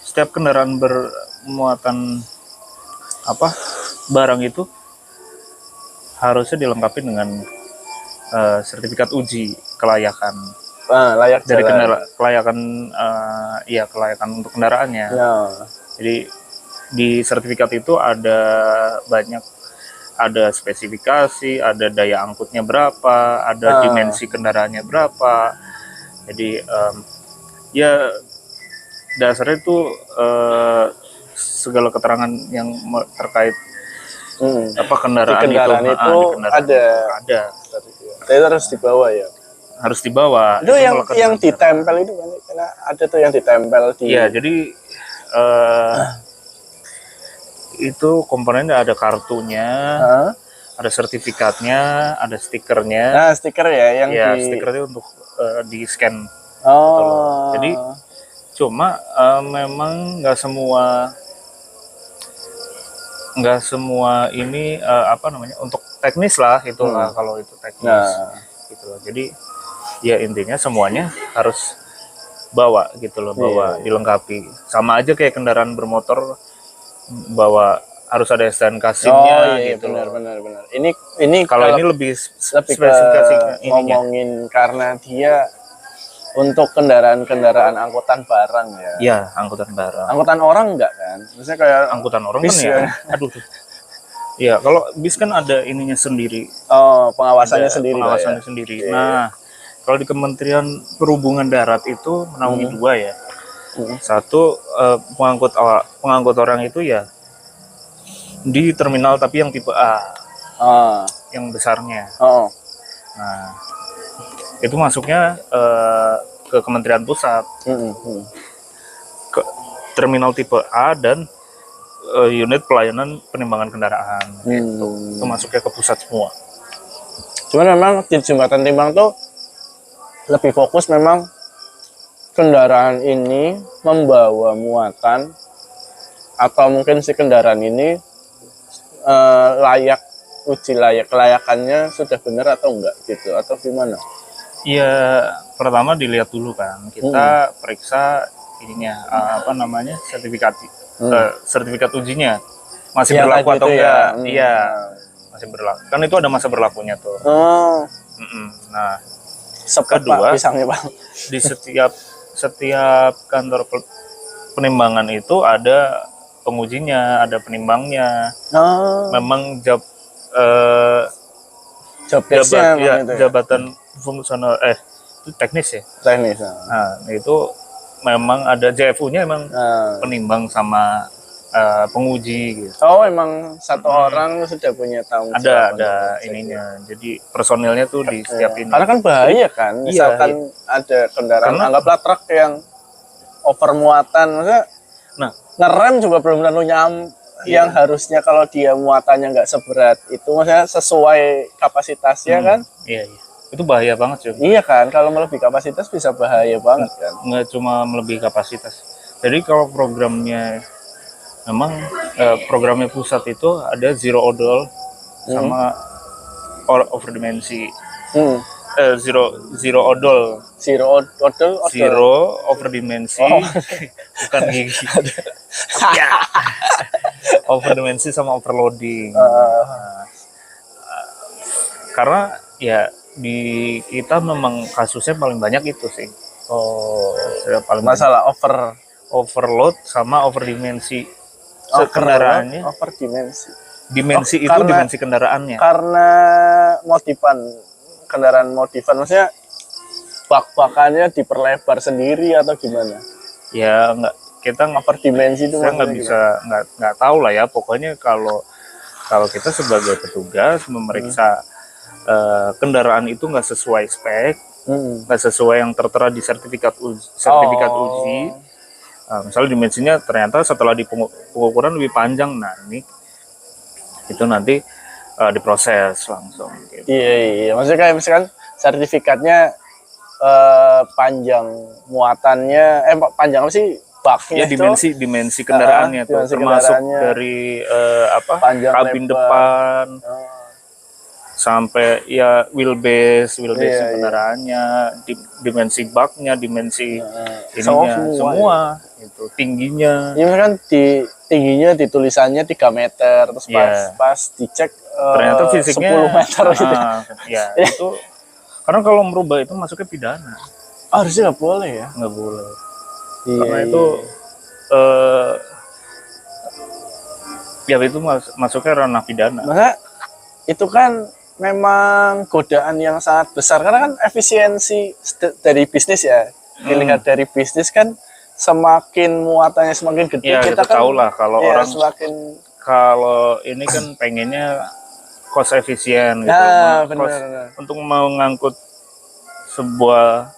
Speaker 2: setiap kendaraan bermuatan barang itu harusnya dilengkapi dengan sertifikat uji kelayakan.
Speaker 1: Layak
Speaker 2: dari
Speaker 1: jalan.
Speaker 2: Kelayakan untuk kendaraannya. Jadi di sertifikat itu ada spesifikasi, ada daya angkutnya berapa, ada dimensi kendaraannya berapa. Jadi ya dasarnya itu segala keterangan yang terkait kendaraan
Speaker 1: itu ada. Itu harus dibawa ya.
Speaker 2: Harus dibawa.
Speaker 1: Itu yang ditempel itu kan, karena ada tuh yang ditempel di.
Speaker 2: Iya, jadi itu komponennya ada kartunya, ada sertifikatnya, ada stikernya.
Speaker 1: Nah, stiker ya yang
Speaker 2: stikernya untuk di scan. Jadi cuma memang nggak semua ini untuk teknis lah itulah. Kalau itu teknis gitu loh. Jadi ya intinya semuanya harus bawa gitu loh, dilengkapi. Sama aja kayak kendaraan bermotor bawa harus ada STNK SIM-nya gitu.
Speaker 1: Benar. Ini
Speaker 2: kalau ini lebih spesifikasi
Speaker 1: ngomongin karena dia untuk kendaraan angkutan barang ya.
Speaker 2: Iya, angkutan barang.
Speaker 1: Angkutan orang enggak kan? Maksudnya kayak
Speaker 2: angkutan orang
Speaker 1: bis
Speaker 2: kan ya. Aduh. Iya, kalau bis kan ada ininya sendiri.
Speaker 1: Pengawasannya sendiri.
Speaker 2: Sendiri. Nah, kalau di Kementerian Perhubungan Darat itu menaungi dua ya. Satu, pengangkut orang itu ya di terminal tapi yang tipe A. Yang besarnya. Nah, itu masuknya ke Kementerian Pusat. Ke terminal tipe A dan unit pelayanan penimbangan kendaraan gitu. Itu masuknya ke pusat semua.
Speaker 1: Cuman memang di Jembatan Timbang tuh lebih fokus memang kendaraan ini membawa muatan atau mungkin si kendaraan ini kelayakannya sudah benar atau enggak gitu, atau gimana?
Speaker 2: Iya, pertama dilihat dulu kan, kita periksa ininya sertifikat ujinya masih berlaku atau enggak. Iya, masih berlaku. Kan itu ada masa berlakunya tuh. Nah, kedua,
Speaker 1: pisangnya, Bang.
Speaker 2: Di setiap kantor penimbangan itu ada pengujinya, ada penimbangnya. Memang jabatan fungsional itu teknis ya.
Speaker 1: Teknis.
Speaker 2: Nah, itu memang ada JFU-nya emang penimbang sama penguji gitu.
Speaker 1: Emang satu orang sudah punya tanggung jawab.
Speaker 2: Ada ininya. Jadi personilnya tuh di setiap ini.
Speaker 1: Karena kan bahaya kan, misalkan ada kendaraan anggaplah truk yang over muatan, maksudnya ngerem juga belum tentu yang harusnya kalau dia muatannya nggak seberat itu, maksudnya sesuai kapasitasnya kan.
Speaker 2: Iya. Itu bahaya banget sih.
Speaker 1: Iya kan, kalau melebihi kapasitas bisa bahaya banget kan.
Speaker 2: Nggak cuma melebihi kapasitas. Jadi kalau programnya pusat itu ada zero odol sama overdimensi. Zero odol.
Speaker 1: Zero
Speaker 2: overdimensi. Bukan gigi. Overdimensi sama overloading. Karena ya di kita memang kasusnya paling banyak itu sih. Paling
Speaker 1: masalah
Speaker 2: overload sama overdimensi kendaraannya. Dimensi itu dimensi kendaraannya.
Speaker 1: Karena kendaraan modifan, maksudnya bak-bakannya diperlebar sendiri atau gimana?
Speaker 2: Ya kita
Speaker 1: overdimensi itu
Speaker 2: saya nggak tahu lah ya. Pokoknya kalau kita sebagai petugas memeriksa kendaraan itu nggak sesuai spek, nggak sesuai yang tertera di sertifikat uji, Misalnya dimensinya ternyata setelah di pengukuran lebih panjang, nah ini itu nanti diproses langsung gitu.
Speaker 1: Iya. Maksudnya kayak misalkan sertifikatnya panjang muatannya, panjang apa sih baknya
Speaker 2: Ya dimensi kendaraannya tuh,
Speaker 1: dimensi
Speaker 2: termasuk
Speaker 1: kendaraannya,
Speaker 2: dari
Speaker 1: panjang
Speaker 2: kabin
Speaker 1: lebar.
Speaker 2: depan sampai ya wheelbase
Speaker 1: Iya.
Speaker 2: kendaraannya, dimensi baknya, dimensi
Speaker 1: Semua.
Speaker 2: semua itu tingginya.
Speaker 1: Ini kan tingginya di tulisannya 3 meter, terus pas dicek
Speaker 2: ternyata fisiknya
Speaker 1: 10 meter gitu.
Speaker 2: Ya itu karena kalau merubah itu masuknya pidana.
Speaker 1: Harusnya nggak boleh ya?
Speaker 2: Nggak boleh.
Speaker 1: Iya,
Speaker 2: Karena itu ya itu masuknya ranah pidana.
Speaker 1: Maka itu kan memang godaan yang sangat besar karena kan efisiensi dari bisnis ya. Dilihat dari bisnis kan semakin muatannya semakin gede,
Speaker 2: ya,
Speaker 1: kita kan
Speaker 2: tahu lah kalau orang
Speaker 1: semakin,
Speaker 2: kalau ini kan pengennya cost efisien gitu. Untuk mengangkut sebuah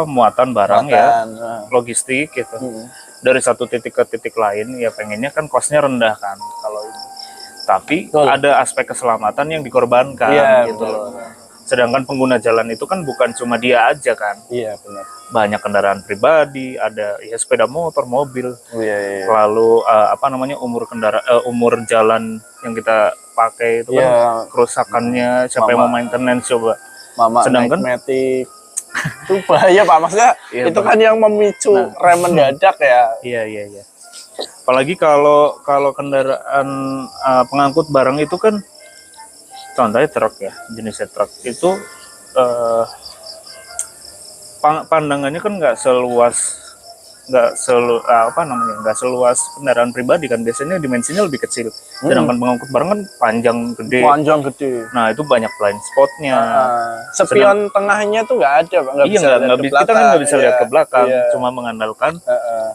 Speaker 2: muatan barang logistik gitu. Dari satu titik ke titik lain ya pengennya kan costnya rendah kan kalau ini. Tapi ada aspek keselamatan yang dikorbankan gitu loh. Sedangkan pengguna jalan itu kan bukan cuma dia aja kan.
Speaker 1: Iya, benar.
Speaker 2: Banyak kendaraan pribadi, ada ya sepeda motor, mobil.
Speaker 1: Iya.
Speaker 2: Lalu umur jalan yang kita pakai itu kan kerusakannya, siapa yang mau maintenance coba.
Speaker 1: Sedangkan Matic itu bahaya Pak, maksudnya itu kan yang memicu rem mendadak ya.
Speaker 2: Iya. Apalagi kalau kendaraan pengangkut barang itu kan, contohnya truk ya, jenisnya truk itu pandangannya kan nggak seluas kendaraan pribadi kan, biasanya dimensinya lebih kecil. Sedangkan pengangkut barang kan panjang gede. Nah itu banyak blind spotnya.
Speaker 1: Spion tengahnya tuh nggak ada Pak,
Speaker 2: kita kan nggak bisa lihat ke belakang, cuma mengandalkan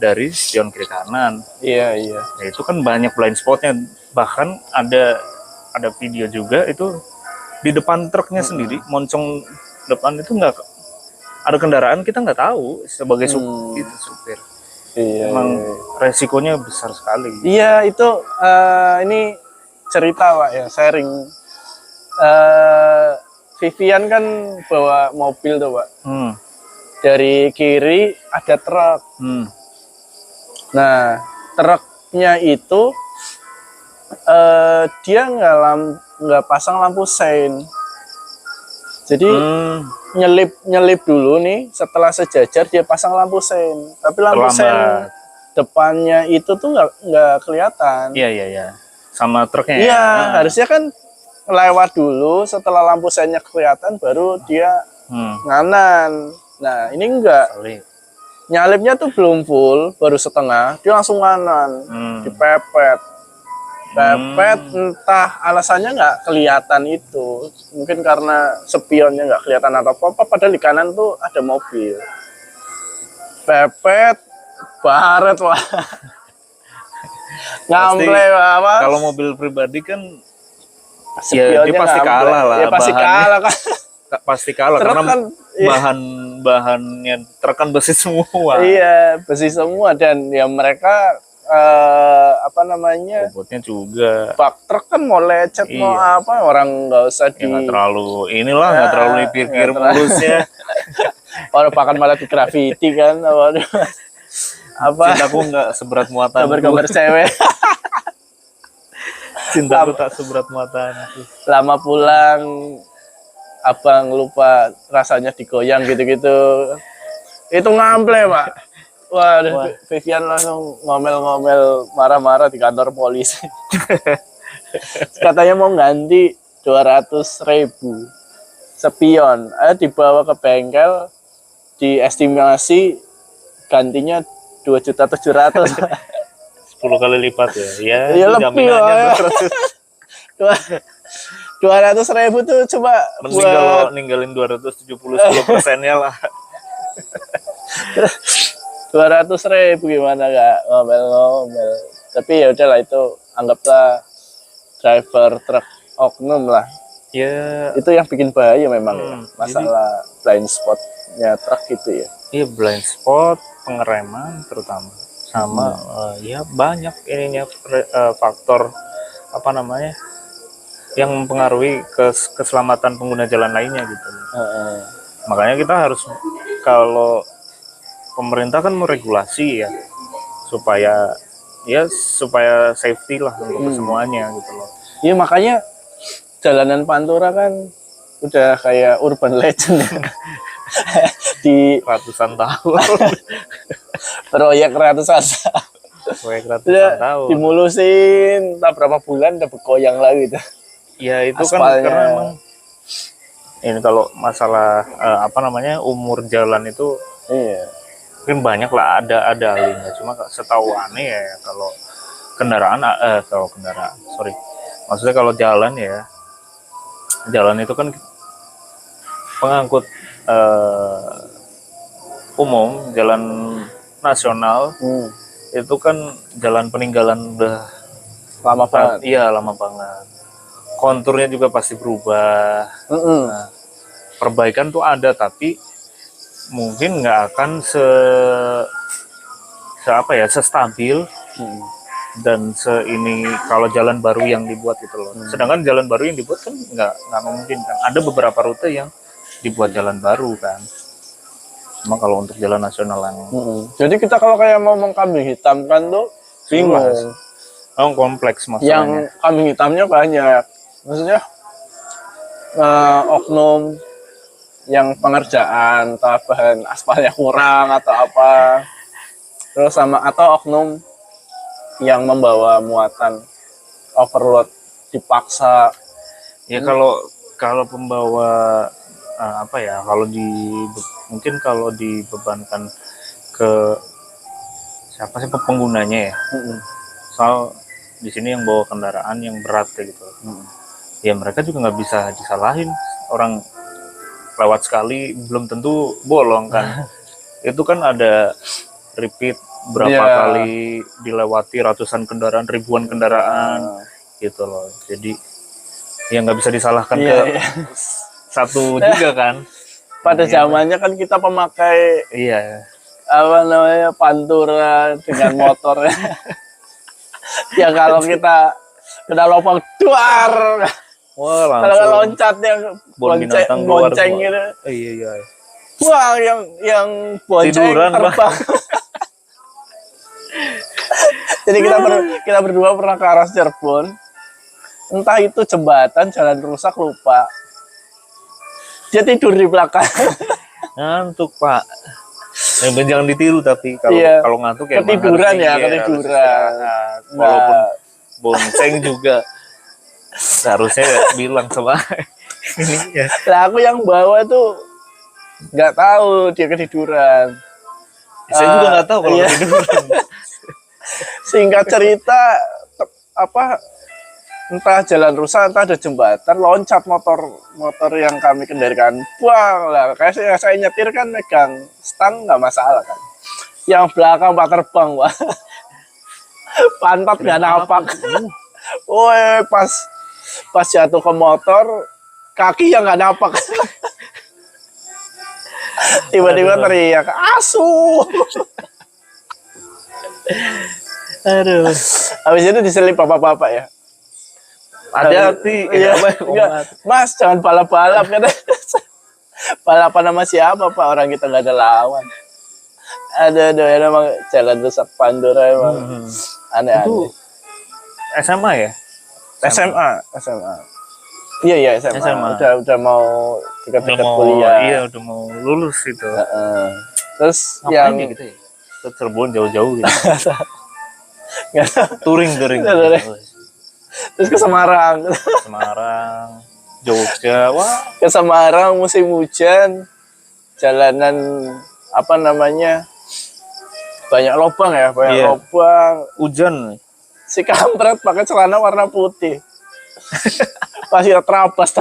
Speaker 2: dari spion kiri kanan.
Speaker 1: Iya.
Speaker 2: Ya, itu kan banyak blind spotnya. Bahkan ada video juga itu di depan truknya sendiri, moncong depan itu nggak ada kendaraan, kita nggak tahu sebagai supir.
Speaker 1: Iya.
Speaker 2: Emang resikonya besar sekali.
Speaker 1: Iya, itu ini cerita Pak ya, sharing. Vivian kan bawa mobil tuh Pak. Dari kiri ada truk. Nah, truknya itu dia nggak pasang lampu sein. Jadi nyelip dulu nih, setelah sejajar dia pasang lampu sein. Tapi lampu sein depannya itu tuh nggak kelihatan.
Speaker 2: Iya. Sama truknya.
Speaker 1: Iya, harusnya kan lewat dulu, setelah lampu seinnya kelihatan baru dia nganan. Nah ini enggak. Nyalipnya tuh belum full, baru setengah, dia langsung nganan, dipepet. Entah alasannya nggak kelihatan itu, mungkin karena spionnya nggak kelihatan atau apa, padahal di kanan tuh ada mobil. Pepet, baret Wah. Ngamble apa?
Speaker 2: Kalau mobil pribadi kan
Speaker 1: spionnya
Speaker 2: dia pasti kalah lah.
Speaker 1: Ya pasti kalah kan.
Speaker 2: Pasti kalah karena
Speaker 1: kan,
Speaker 2: bahannya truk kan besi semua.
Speaker 1: Iya, besi semua, dan ya mereka
Speaker 2: bobotnya juga.
Speaker 1: Bak truk kan mau lecet mau apa, orang nggak usah
Speaker 2: nggak terlalu nggak terlalu dipikir mulusnya.
Speaker 1: Orang bahkan malah di graffiti kan.
Speaker 2: Cintaku nggak seberat muatan.
Speaker 1: Gambar cewek.
Speaker 2: Cintaku tak seberat muatan.
Speaker 1: Lama pulang, abang lupa rasanya digoyang gitu-gitu. Itu ngamble Pak. Wah, Vivian langsung ngomel-ngomel, marah-marah di kantor polisi. Katanya mau ganti 200.000 spion. Dibawa ke bengkel, diestimasi gantinya 2.700.000.
Speaker 2: 10 kali lipat ya.
Speaker 1: Ya lebih lah. 200.000 tuh coba
Speaker 2: mending kalau ninggalin 270 10%-nya lah.
Speaker 1: 200.000 gimana Kak, ngomel-ngomel. Tapi ya udahlah, itu anggaplah driver truk oknum lah.
Speaker 2: Ya.
Speaker 1: Itu yang bikin bahaya memang ya, masalah blind spotnya truk itu ya.
Speaker 2: Iya, blind spot, pengereman terutama, sama ya banyak ininya faktor apa namanya yang mempengaruhi keselamatan pengguna jalan lainnya gitu. Makanya kita harus, kalau pemerintah kan meregulasi ya supaya supaya safety lah untuk semuanya gitu loh.
Speaker 1: Iya, makanya jalanan Pantura kan udah kayak urban legend ya. Di
Speaker 2: Ratusan tahun.
Speaker 1: proyek ratusan
Speaker 2: Proyek
Speaker 1: udah
Speaker 2: ratusan tahun.
Speaker 1: dimulusin, tak berapa bulan udah bergoyang lagi tuh.
Speaker 2: Ya itu
Speaker 1: Aspalnya.
Speaker 2: kan karena emang ini kalau masalah apa namanya umur jalan itu
Speaker 1: Iya.
Speaker 2: mungkin banyak lah, ada ahlinya, cuma setahu aneh ya kalau kendaraan sorry, maksudnya kalau jalan ya, jalan itu kan pengangkut umum, jalan nasional itu kan jalan peninggalan udah
Speaker 1: Lama banget.
Speaker 2: iya lama banget, konturnya juga pasti berubah. Nah, perbaikan tuh ada, tapi mungkin nggak akan sestabil dan ini kalau jalan baru yang dibuat gitu loh. Sedangkan jalan baru yang dibuat kan nggak memungkinkan. Ada beberapa rute yang dibuat jalan baru kan. Cuma kalau untuk jalan nasional yang
Speaker 1: Jadi kita kalau kayak mau mengkambing hitamkan tuh bingung.
Speaker 2: Kompleks masalahnya.
Speaker 1: Yang kambing hitamnya banyak. Maksudnya oknum yang pengerjaan bahan aspalnya kurang atau apa. Terus atau oknum yang membawa muatan overload dipaksa.
Speaker 2: Ya kalau pembawa mungkin kalau dibebankan ke siapa sih penggunanya ya. Soal di sini yang bawa kendaraan yang berat kayak gitu. Ya mereka juga nggak bisa disalahin, orang lewat sekali belum tentu bolong kan. Itu kan ada repeat berapa kali dilewati ratusan kendaraan, ribuan kendaraan gitu loh. Jadi ya nggak bisa disalahkan ke satu juga kan.
Speaker 1: Pada zamannya kan kita pemakai apa namanya Pantura dengan motornya. Ya kalau kita kena lubang duar,
Speaker 2: wah
Speaker 1: kalau loncat yang bonceng gitu.
Speaker 2: Iya.
Speaker 1: Wah, yang bonceng
Speaker 2: tiduran
Speaker 1: terbang. Jadi kita berdua pernah ke arah Cirebon. Entah itu jembatan, jalan rusak, lupa. Dia tidur di belakang.
Speaker 2: Ngantuk, Pak. Jangan ditiru, tapi kalau ngantuk ya
Speaker 1: ketiduran ya, ketiduran.
Speaker 2: Walaupun bonceng juga harusnya bilang sama ini ya.
Speaker 1: Lah aku yang bawa tuh nggak tahu dia ketiduran.
Speaker 2: Saya juga nggak tahu kalau ketiduran.
Speaker 1: Singkat cerita entah jalan rusak, entah ada jembatan, loncat motor yang kami kendalikan, buang lah. Kayak saya nyetir kan megang stang nggak masalah kan. Yang belakang pak terbang, wah. Pantat nggak napak. Woi, pas jatuh ke motor, kaki yang nggak napak. Tiba-tiba teriak, asu.
Speaker 2: Aduh.
Speaker 1: Habis itu diselip bapak-bapak ya.
Speaker 2: Hati-hati.
Speaker 1: Mas, jangan balap-balap kata. Balapan sama siapa Pak? Orang kita nggak ada lawan. Aduh, ya emang jalan rusak Pantura emang aneh-aneh.
Speaker 2: Itu SMA ya?
Speaker 1: SMA. Iya SMA. Udah mau dekat-dekat kuliah.
Speaker 2: Iya, udah mau lulus itu.
Speaker 1: Terus
Speaker 2: ngapain yang gitu ya? Ke Cirebon jauh-jauh gitu. touring.
Speaker 1: Terus ke Semarang,
Speaker 2: Jogja, wah.
Speaker 1: Ke Semarang musim hujan, jalanan apa namanya banyak lubang ya, lubang.
Speaker 2: Hujan.
Speaker 1: Si kampret pakai celana warna putih, pasti terabas.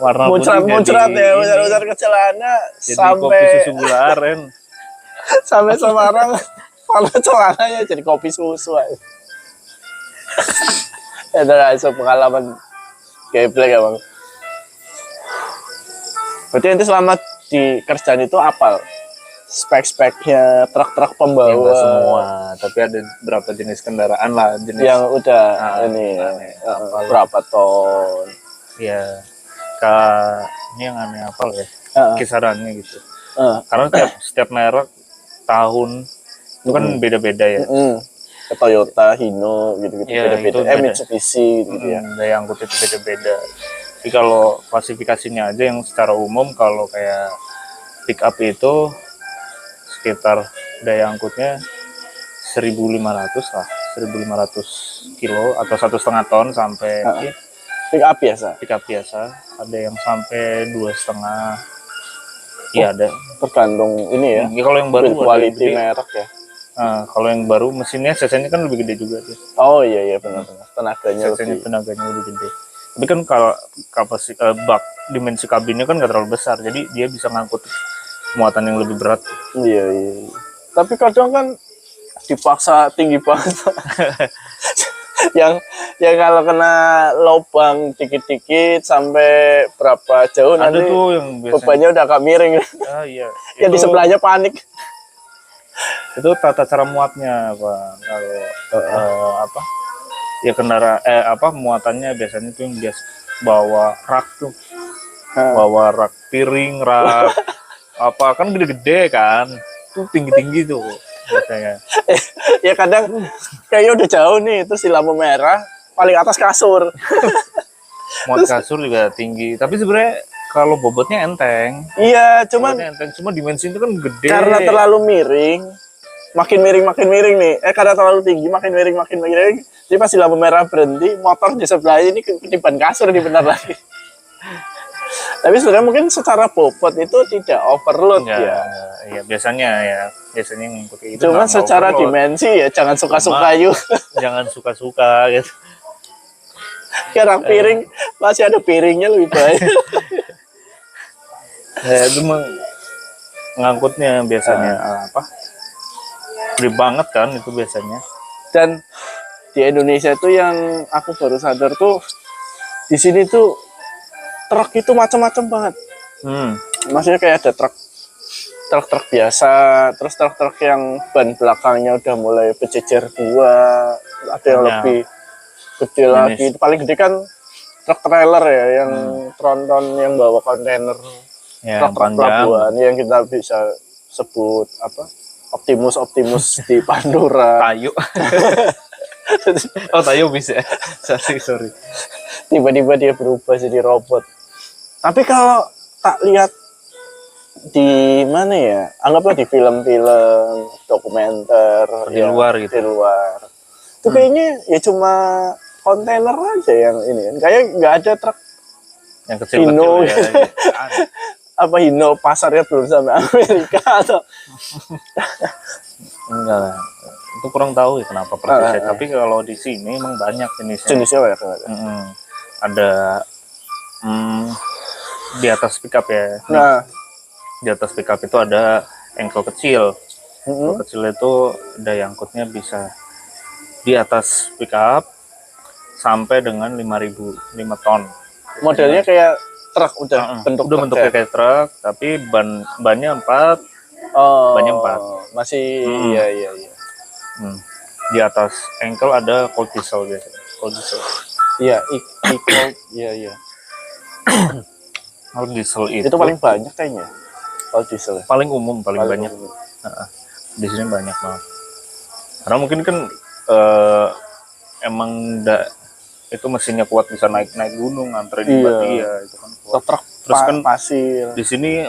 Speaker 2: Warna
Speaker 1: muncrat ke celana
Speaker 2: jadi
Speaker 1: sampai
Speaker 2: kopi susu gula aren.
Speaker 1: Sampai Semarang, warna celananya jadi kopi susu. Itu langsung pengalaman geblek ya bang. Berarti nanti selama di kerjaan itu apal spek-speknya truk-truk
Speaker 2: Ya,
Speaker 1: pembawa
Speaker 2: nggak semua, tapi ada berapa jenis kendaraan lah, jenis
Speaker 1: yang udah
Speaker 2: aneh,
Speaker 1: berapa ton.
Speaker 2: ya ini yang aneh apa ya
Speaker 1: Heeh.
Speaker 2: kisarannya gitu.
Speaker 1: Heeh.
Speaker 2: Karena setiap merek tahun itu kan beda-beda ya.
Speaker 1: Ke Toyota, Hino gitu-gitu
Speaker 2: Iya,
Speaker 1: beda-beda.
Speaker 2: itu beda.
Speaker 1: Mitsubishi gitu ya.
Speaker 2: Daya angkut itu beda-beda. Tapi kalau klasifikasinya aja yang secara umum, kalau kayak pick up itu sekitar daya angkutnya 1.500 lah, 1.500 kilo atau 1,5 ton sampai
Speaker 1: Pick up biasa.
Speaker 2: pick up biasa. Ada yang sampai 2,5. Iya ada.
Speaker 1: Tergantung ini ya.
Speaker 2: Kalau yang baru
Speaker 1: Build
Speaker 2: ada yang
Speaker 1: quality
Speaker 2: gede.
Speaker 1: merek ya.
Speaker 2: Nah, kalau yang baru mesinnya cc-nya kan lebih gede juga tuh.
Speaker 1: Oh iya benar-benar. Tenaganya
Speaker 2: Cc-nya
Speaker 1: lebih.
Speaker 2: tenaganya lebih gede. Tapi kan kalau kapasitas bak dimensi kabinnya kan nggak terlalu besar, jadi dia bisa ngangkut muatan yang lebih berat.
Speaker 1: Iya. Tapi kadang kan dipaksa tinggi banget. yang kalau kena lubang dikit-dikit sampai berapa jauh
Speaker 2: Ada
Speaker 1: nanti
Speaker 2: tuh yang biasanya.
Speaker 1: bebannya udah agak miring.
Speaker 2: Ah iya.
Speaker 1: Yang di sebelahnya panik.
Speaker 2: Itu tata cara muatnya, Pak. Kalau apa? Ya muatannya biasanya tuh yang biasa bawa rak tuh. Bawa rak piring, rak apa kan gede-gede kan. Tuh tinggi-tinggi tuh biasanya.
Speaker 1: Ya kadang kayaknya udah jauh nih, terus di lampu merah paling atas kasur.
Speaker 2: Muat kasur juga tinggi, tapi sebenarnya kalau bobotnya enteng.
Speaker 1: Iya, cuman
Speaker 2: Bobotnya enteng, cuma dimensi itu kan gede.
Speaker 1: karena terlalu miring, makin miring nih. Karena terlalu tinggi, makin miring. Jadi pas di lampu merah berhenti, motor di sebelah ini ketiban kasur di benar lagi. Tapi sebenarnya mungkin secara bobot itu tidak overload ya.
Speaker 2: Iya, biasanya yang ngikutin itu.
Speaker 1: Cuman
Speaker 2: nggak
Speaker 1: secara
Speaker 2: overload.
Speaker 1: dimensi ya jangan suka-suka yuk.
Speaker 2: Jangan suka-suka gitu.
Speaker 1: Karena piring masih ada piringnya lebih baik.
Speaker 2: Itu ngangkutnya biasanya gede banget kan itu biasanya.
Speaker 1: Dan di Indonesia itu yang aku baru sadar tuh di sini tuh truk itu macam-macam banget. Maksudnya kayak ada truk biasa, terus truk yang ban belakangnya udah mulai berjejer dua, ada yang lebih gede lagi. Paling gede kan truk trailer ya, yang tronton yang bawa kontainer, truk pelabuhan yang kita bisa sebut apa? Optimus di Pandora.
Speaker 2: Tayo. Oh Tayo bisa. sorry.
Speaker 1: Tiba-tiba dia berubah jadi robot. Tapi kalau tak lihat di mana ya, anggaplah di film-film dokumenter
Speaker 2: di luar gitu.
Speaker 1: Di luar. Itu kayaknya ya cuma kontainer aja yang ini. Kayak nggak ada truk
Speaker 2: yang kecil-kecil
Speaker 1: Hino,
Speaker 2: ya.
Speaker 1: apa Hino pasarnya belum sampai Amerika atau
Speaker 2: enggak lah. Itu kurang tahu ya kenapa persisnya. Tapi kalau di sini emang banyak jenisnya
Speaker 1: banyak.
Speaker 2: Ada di atas pickup ya.
Speaker 1: Nah,
Speaker 2: di atas pickup itu ada engkel kecil. Engkel kecil itu daya angkutnya bisa di atas pickup sampai dengan 5 ton.
Speaker 1: Modelnya kayak truk udah
Speaker 2: bentuknya kayak truk, tapi bannya 4. Bannya 4.
Speaker 1: Masih iya.
Speaker 2: Di atas engkel ada cold diesel biasanya. Cold diesel.
Speaker 1: Iya, iya.
Speaker 2: Cold diesel
Speaker 1: itu paling banyak kayaknya. Cold diesel.
Speaker 2: Paling umum, paling banyak.
Speaker 1: Umum.
Speaker 2: Di sini banyak banget. Karena mungkin kan emang itu mesinnya kuat, bisa naik gunung, antar di Batia itu kan kuat. Terus kan
Speaker 1: pasir.
Speaker 2: Di sini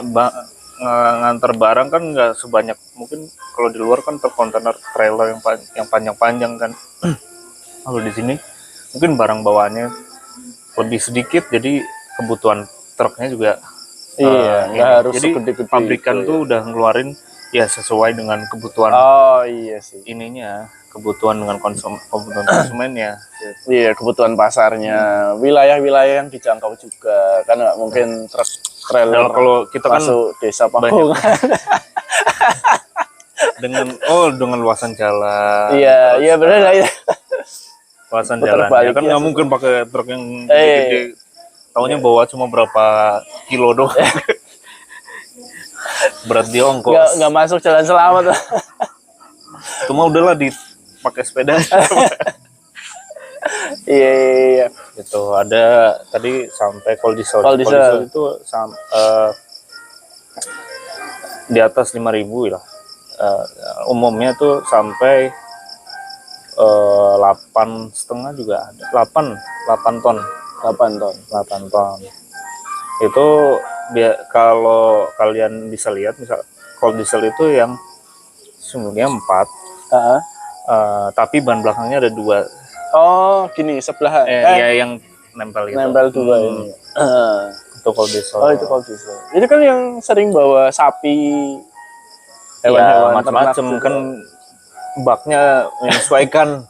Speaker 2: ngantar barang kan nggak sebanyak mungkin kalau di luar kan kontainer trailer yang panjang-panjang kan. Kalau di sini mungkin barang bawaannya lebih sedikit, jadi kebutuhan truknya juga
Speaker 1: nggak harus
Speaker 2: jadi
Speaker 1: segede-gede
Speaker 2: pabrikan
Speaker 1: itu,
Speaker 2: tuh udah ngeluarin ya sesuai dengan kebutuhan
Speaker 1: iya sih,
Speaker 2: ininya, kebutuhan dengan kebutuhan konsumennya.
Speaker 1: Iya, kebutuhan pasarnya, wilayah-wilayah yang dijangkau juga kan nggak mungkin truk trailer
Speaker 2: kalau kita kan
Speaker 1: masuk desa Pakungan
Speaker 2: dengan luasan jalan.
Speaker 1: Iya benar lah ya.
Speaker 2: Luasan jalan ya kan nggak mungkin pakai truk yang gede-gede. Taunya bawa cuma berapa kilo doang. berat di ongkos.
Speaker 1: nggak masuk jalan selamat lah.
Speaker 2: Cuma udahlah dipakai sepeda.
Speaker 1: Iya.
Speaker 2: Gitu. Ada tadi sampai kol diesel.
Speaker 1: Kol diesel.
Speaker 2: Itu di atas 5.000 lah. Umumnya tuh sampai 8,5 juga ada. 8 ton. 8 ton. Itu kalau kalian bisa lihat, misal kol diesel itu yang sumbunya 4, tapi ban belakangnya ada 2.
Speaker 1: Oh, gini sebelahan.
Speaker 2: Ya yang nempel gitu.
Speaker 1: Nempel 2 ini.
Speaker 2: Itu kol diesel.
Speaker 1: Oh, itu kol diesel. Itu kan yang sering bawa sapi, hewan-hewan
Speaker 2: macam-macam kan, baknya menyesuaikan.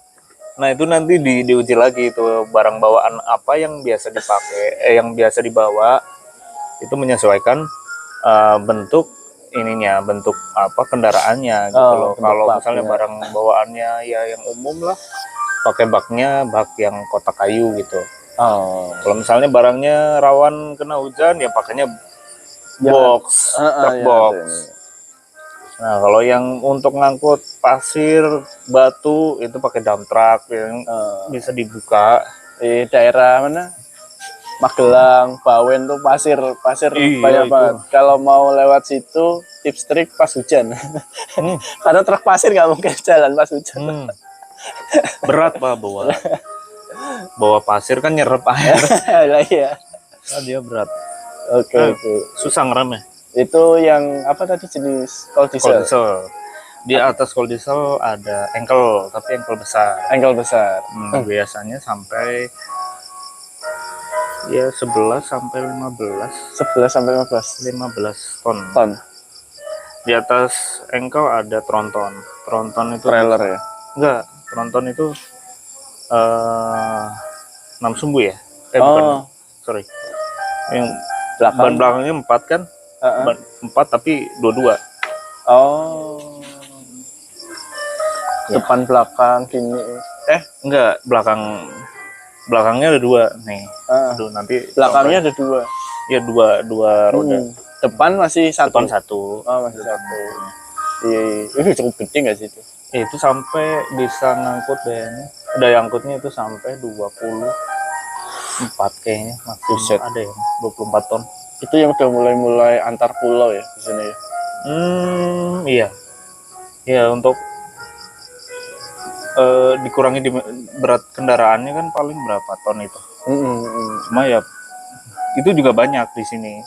Speaker 2: Nah itu nanti diuji lagi itu barang bawaan apa yang biasa dipakai, yang biasa dibawa itu menyesuaikan bentuk ininya, bentuk apa kendaraannya gitu loh. Kalau misalnya barang bawaannya ya yang umum lah, pakai baknya bak yang kotak kayu gitu. Kalau misalnya barangnya rawan kena hujan ya pakainya box, truk box. Nah kalau yang untuk ngangkut pasir, batu itu pakai dump truck yang bisa dibuka.
Speaker 1: Di daerah mana? Magelang, Bawen tuh pasir banyak banget. Kalau mau lewat situ tips trik pas hujan. Karena truk pasir nggak mungkin jalan pas hujan.
Speaker 2: Berat Pak bawa pasir kan nyerap air.
Speaker 1: Lah iya.
Speaker 2: Dia berat.
Speaker 1: Oke.
Speaker 2: Susah ngerem ya.
Speaker 1: Itu yang apa tadi jenis kol diesel?
Speaker 2: Di atas kol diesel ada engkel, tapi engkel besar. Biasanya sampai ya 11 sampai 15 ton. Di atas engkel ada tronton. Tronton itu
Speaker 1: trailer ya?
Speaker 2: Enggak, tronton itu 6 sumbu ya? Bukan. Sorry. Yang ban belakangnya 4 kan? 4 tapi 22.
Speaker 1: Depan belakang gini.
Speaker 2: Enggak, belakangnya ada 2 nih. Aduh, nanti
Speaker 1: belakangnya ada 2.
Speaker 2: Ya, dua roda.
Speaker 1: Depan masih 1.
Speaker 2: Depan 1.
Speaker 1: Masih 1. Iya. Ini cukup gede nggak sih itu?
Speaker 2: Itu sampai bisa ngangkut daya angkutnya itu sampai 24 kayaknya, maksudnya ada yang 24 ton.
Speaker 1: Itu yang udah mulai antar pulau ya di sini ya?
Speaker 2: Iya. Ya untuk dikurangi berat kendaraannya kan paling berapa ton itu. Cuma ya itu juga banyak di sini.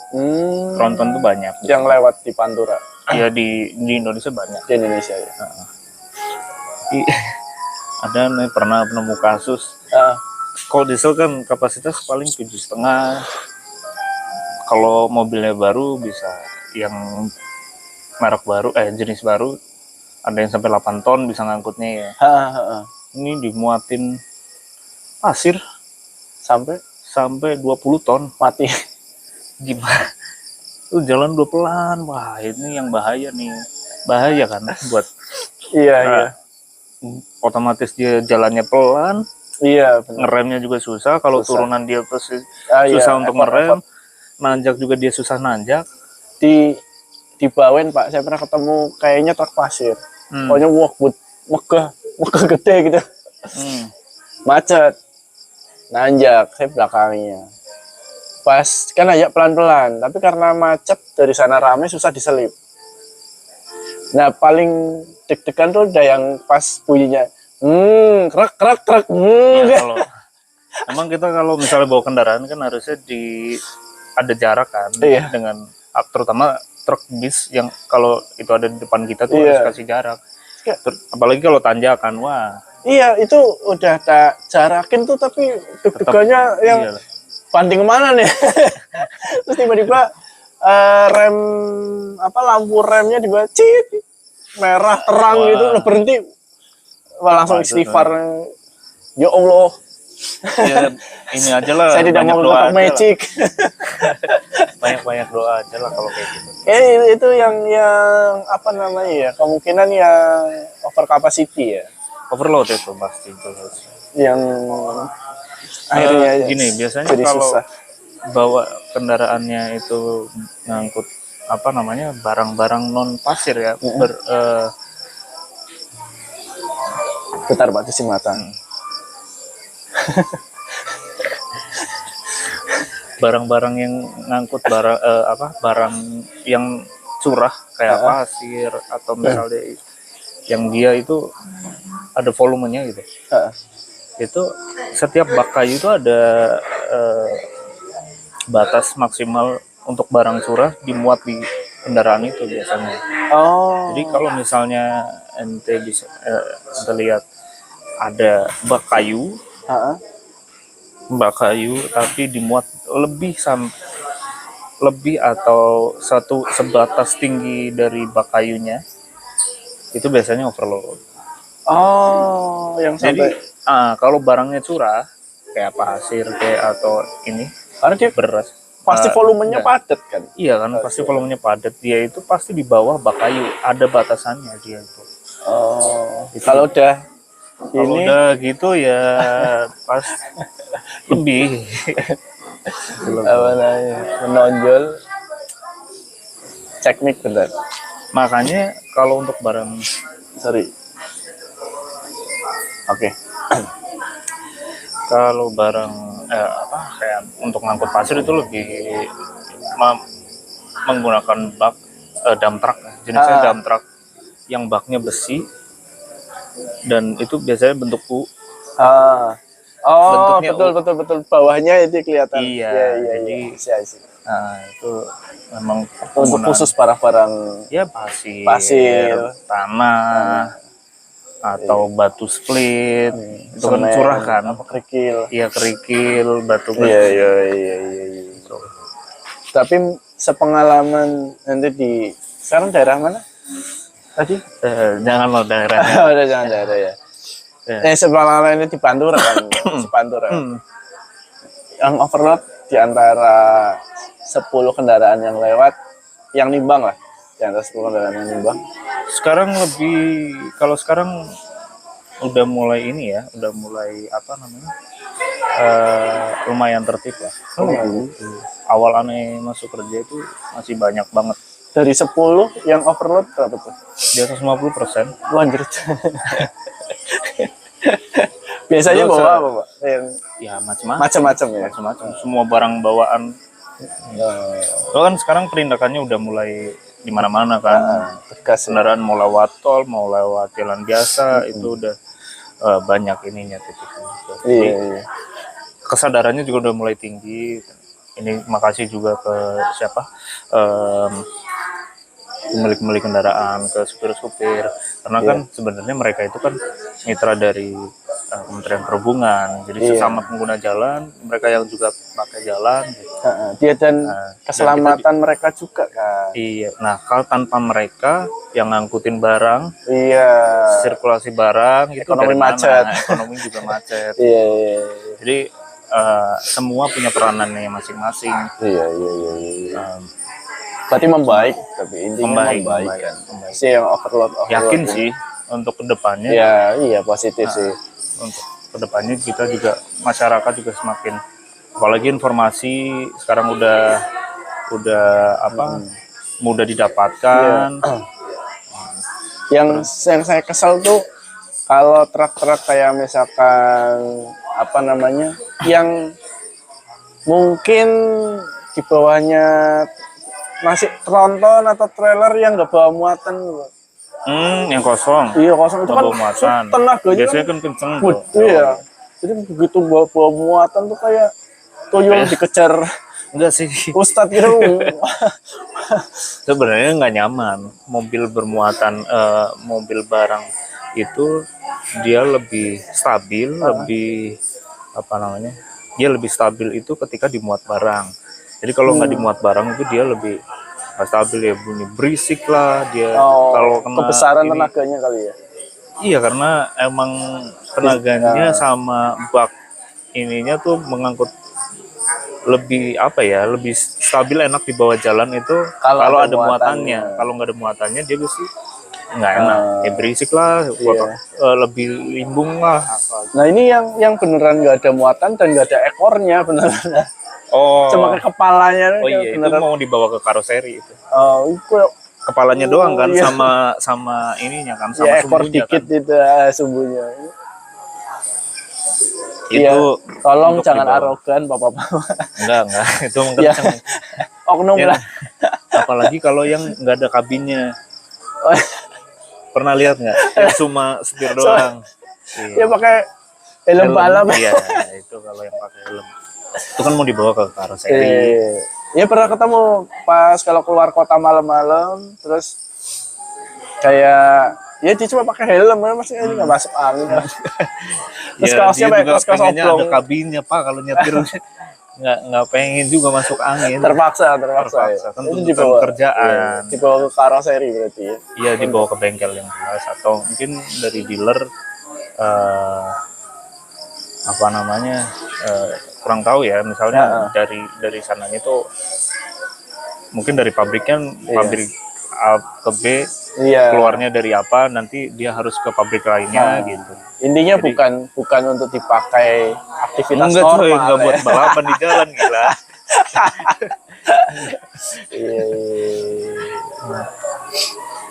Speaker 2: Tronton tuh banyak.
Speaker 1: Yang lewat di Pantura.
Speaker 2: Ya di Indonesia banyak.
Speaker 1: Di Indonesia ya.
Speaker 2: Ada nih pernah nemu kasus. Kol diesel kan kapasitas paling 7,5. Kalau mobilnya baru bisa yang merek baru, jenis baru, ada yang sampai 8 ton bisa ngangkutnya ya. Ini dimuatin pasir sampai 20 ton.
Speaker 1: Mati.
Speaker 2: Gimana? Lu jalan pelan, wah ini yang bahaya nih. Bahaya kan buat.
Speaker 1: Iya.
Speaker 2: Otomatis dia jalannya pelan.
Speaker 1: Iya.
Speaker 2: Ngeremnya juga susah. Kalau turunan dia pasti susah untuk ngerem. Nanjak juga dia susah nanjak.
Speaker 1: Di Bawen Pak, saya pernah ketemu kayaknya truk pasir. Pokoknya megah gede gitu. Macet. Nanjak, saya belakangnya. Pas kan ajak pelan-pelan, tapi karena macet dari sana rame susah diselip. Nah, paling deg-degan tuh udah yang pas bunyinya krek.
Speaker 2: Ya, emang kita kalau misalnya bawa kendaraan kan harusnya ada jarak kan, dengan terutama truk bis yang kalau itu ada di depan kita tuh harus kasih jarak. Apalagi kalau tanjakan, wah.
Speaker 1: Iya, itu udah tak jarakin tuh, tapi deg-degannya yang banting kemana nih? Terus tiba-tiba lampu remnya tiba merah terang gitu, udah berhenti. Langsung istighfar. Ya Allah.
Speaker 2: Ya, ini aja lah.
Speaker 1: Saya tidak mau pakai magic.
Speaker 2: Banyak doa aja lah kalau kayak gitu.
Speaker 1: Itu yang apa namanya ya, kemungkinan yang over capacity ya.
Speaker 2: Overload itu pasti itu.
Speaker 1: Yang akhirnya
Speaker 2: gini, biasanya kalau bawa kendaraannya itu ngangkut apa namanya, barang-barang non pasir ya,
Speaker 1: Bentar Pak, cuci mata.
Speaker 2: barang-barang yang ngangkut barang yang curah kayak pasir atau misalnya yang dia itu ada volumenya gitu. Itu setiap bak kayu itu ada batas maksimal untuk barang curah dimuat di kendaraan itu biasanya.
Speaker 1: Oh.
Speaker 2: Jadi kalau misalnya ente bisa ente lihat ada bak kayu tapi dimuat lebih atau sebatas tinggi dari bak kayunya, itu biasanya overload.
Speaker 1: Oh, yang
Speaker 2: Jadi
Speaker 1: sampai
Speaker 2: kalau barangnya curah kayak pasir kayak atau ini
Speaker 1: karena dia
Speaker 2: beras
Speaker 1: pasti volumenya
Speaker 2: enggak.
Speaker 1: padat kan.
Speaker 2: Iya kan, pasti volumenya padat, dia itu pasti di bawah bak kayu, ada batasannya dia itu.
Speaker 1: Kalau udah
Speaker 2: Kalau
Speaker 1: ini
Speaker 2: udah gitu ya pas lebih
Speaker 1: apa namanya, menonjol cek mic bentar.
Speaker 2: makanya kalau untuk barang
Speaker 1: Sorry. Oke.
Speaker 2: kalau barang kayak untuk ngangkut pasir itu lebih menggunakan bak dump truck, jenisnya dump truck yang baknya besi dan itu biasanya bentuk U.
Speaker 1: Oh,
Speaker 2: Bentuknya
Speaker 1: betul bawahnya itu kelihatan.
Speaker 2: Iya,
Speaker 1: jadi
Speaker 2: nah itu memang
Speaker 1: untuk khusus barang-barang
Speaker 2: ya pasir, tanah atau batu split, itu kan curah kan,
Speaker 1: apa kerikil.
Speaker 2: iya kerikil, batu.
Speaker 1: Iya. Tapi sepengalaman nanti di sekarang daerah mana tadi?
Speaker 2: Jangan lo daerahnya.
Speaker 1: Udah jangan daerah ya. Sepengalaman ini di Pantura kan, di Pantura. Yang overload di antara 10 kendaraan yang lewat, yang nimbang lah, di antara 10 kendaraan yang nimbang.
Speaker 2: Sekarang kalau sekarang udah mulai ini ya, udah mulai apa namanya, lumayan tertib lah. Awal aneh masuk kerja itu masih banyak banget.
Speaker 1: Dari 10 yang overload berapa tuh?
Speaker 2: Di atas 50%.
Speaker 1: Wah, anjir. Biasanya bawa apa, Pak?
Speaker 2: Ya macam-macam ya. Macam-macam. Semua barang bawaan. Soalnya kan sekarang perindakannya udah mulai di mana-mana kan.
Speaker 1: Tegas.
Speaker 2: Kendaraan mau lewat tol, mau lewat jalan biasa, itu udah banyak ininya titiknya. Jadi kesadarannya juga udah mulai tinggi. Ini makasih juga ke siapa? Pemilik kendaraan, ke supir-supir, karena kan sebenarnya mereka itu kan mitra dari Kementerian Perhubungan, jadi sesama pengguna jalan, mereka yang juga pakai jalan,
Speaker 1: dia dan keselamatan mereka juga kan.
Speaker 2: Iya, nah kalau tanpa mereka yang ngangkutin barang, sirkulasi barang, itu
Speaker 1: ekonomi macet,
Speaker 2: ekonomi juga macet.
Speaker 1: Iya.
Speaker 2: Jadi semua punya peranannya masing-masing.
Speaker 1: Iya. Berarti membaik, tapi intinya membaik kan. Si yang overload
Speaker 2: yakin sih untuk kedepannya.
Speaker 1: Iya positif sih.
Speaker 2: Untuk kedepannya kita juga, masyarakat juga semakin, apalagi informasi sekarang udah mudah didapatkan.
Speaker 1: Yang saya kesal tuh kalau truk-truk kayak misalkan apa namanya, yang mungkin di bawahnya masih tronton atau trailer yang nggak bawa muatan.
Speaker 2: Yang kosong.
Speaker 1: Iya, kosong itu kan
Speaker 2: muatan.
Speaker 1: Tenaganya
Speaker 2: biasanya kan kenceng.
Speaker 1: Iya. Jadi begitu bawa muatan tuh kayak tuyul dikejar.
Speaker 2: Enggak sih.
Speaker 1: Ustadz gitu.
Speaker 2: Sebenarnya nggak nyaman. Mobil bermuatan, mobil barang itu dia lebih stabil, lebih apa namanya? Dia lebih stabil itu ketika dimuat barang. Jadi kalau nggak dimuat barang itu dia lebih nggak stabil ya, bunyi berisik lah dia. Kalau kena
Speaker 1: kebesaran tenaganya kali ya.
Speaker 2: Iya, karena emang tenaganya sama bak ininya tuh mengangkut lebih lebih stabil, enak di bawah jalan itu kalau ada muatannya. Kalau nggak ada muatannya dia pasti nggak enak. Kayak berisik lah, lebih limbung lah. Apa.
Speaker 1: Nah ini yang beneran nggak ada muatan dan nggak ada ekornya beneran.
Speaker 2: Oh,
Speaker 1: Cuma ke kepalanya.
Speaker 2: oh iya, itu mau dibawa ke karoseri itu.
Speaker 1: Oh, itu
Speaker 2: Kepalanya doang kan,
Speaker 1: iya.
Speaker 2: sama ininya kan, sama
Speaker 1: ya, ekor
Speaker 2: sumbunya
Speaker 1: dikit
Speaker 2: kan.
Speaker 1: itu sumbunya.
Speaker 2: Itu
Speaker 1: Iya, tolong
Speaker 2: untuk
Speaker 1: jangan
Speaker 2: dibawa.
Speaker 1: arogan bapak-bapak.
Speaker 2: Enggak, itu emang
Speaker 1: Ya.
Speaker 2: kenceng.
Speaker 1: Oknum
Speaker 2: Ya,
Speaker 1: lah.
Speaker 2: apalagi kalau yang nggak ada kabinnya.
Speaker 1: Oh,
Speaker 2: Pernah lihat nggak? Yang cuma setir doang.
Speaker 1: ya pakai helm balap.
Speaker 2: Iya, itu kalau yang pakai helm. Itu kan mau dibawa ke karoseri.
Speaker 1: Ya pernah ketemu pas kalau keluar kota malam-malam, terus kayak ya dia cuma pakai helm, maksudnya ini nggak masuk angin. Terus
Speaker 2: Ya,
Speaker 1: kaosnya
Speaker 2: dia
Speaker 1: pakai
Speaker 2: juga
Speaker 1: kaos
Speaker 2: pengennya ada
Speaker 1: oblong.
Speaker 2: kabinnya Pak kalau nyetir. nggak pengen juga masuk angin.
Speaker 1: Terpaksa.
Speaker 2: Terpaksa,
Speaker 1: Ya.
Speaker 2: kan
Speaker 1: Itu
Speaker 2: tuntutan
Speaker 1: dibawa
Speaker 2: kerjaan.
Speaker 1: dibawa ke karoseri berarti ya.
Speaker 2: Iya, dibawa ke bengkel yang jelas atau mungkin dari dealer apa namanya kurang tahu ya, misalnya dari sananya itu mungkin dari pabriknya pabrik A ke B,
Speaker 1: Iya.
Speaker 2: keluarnya dari apa, nanti dia harus ke pabrik lainnya gitu.
Speaker 1: Intinya bukan untuk dipakai aktivitas
Speaker 2: Enggak
Speaker 1: normal.
Speaker 2: coy, enggak buat balapan di jalan gila.
Speaker 1: Iya.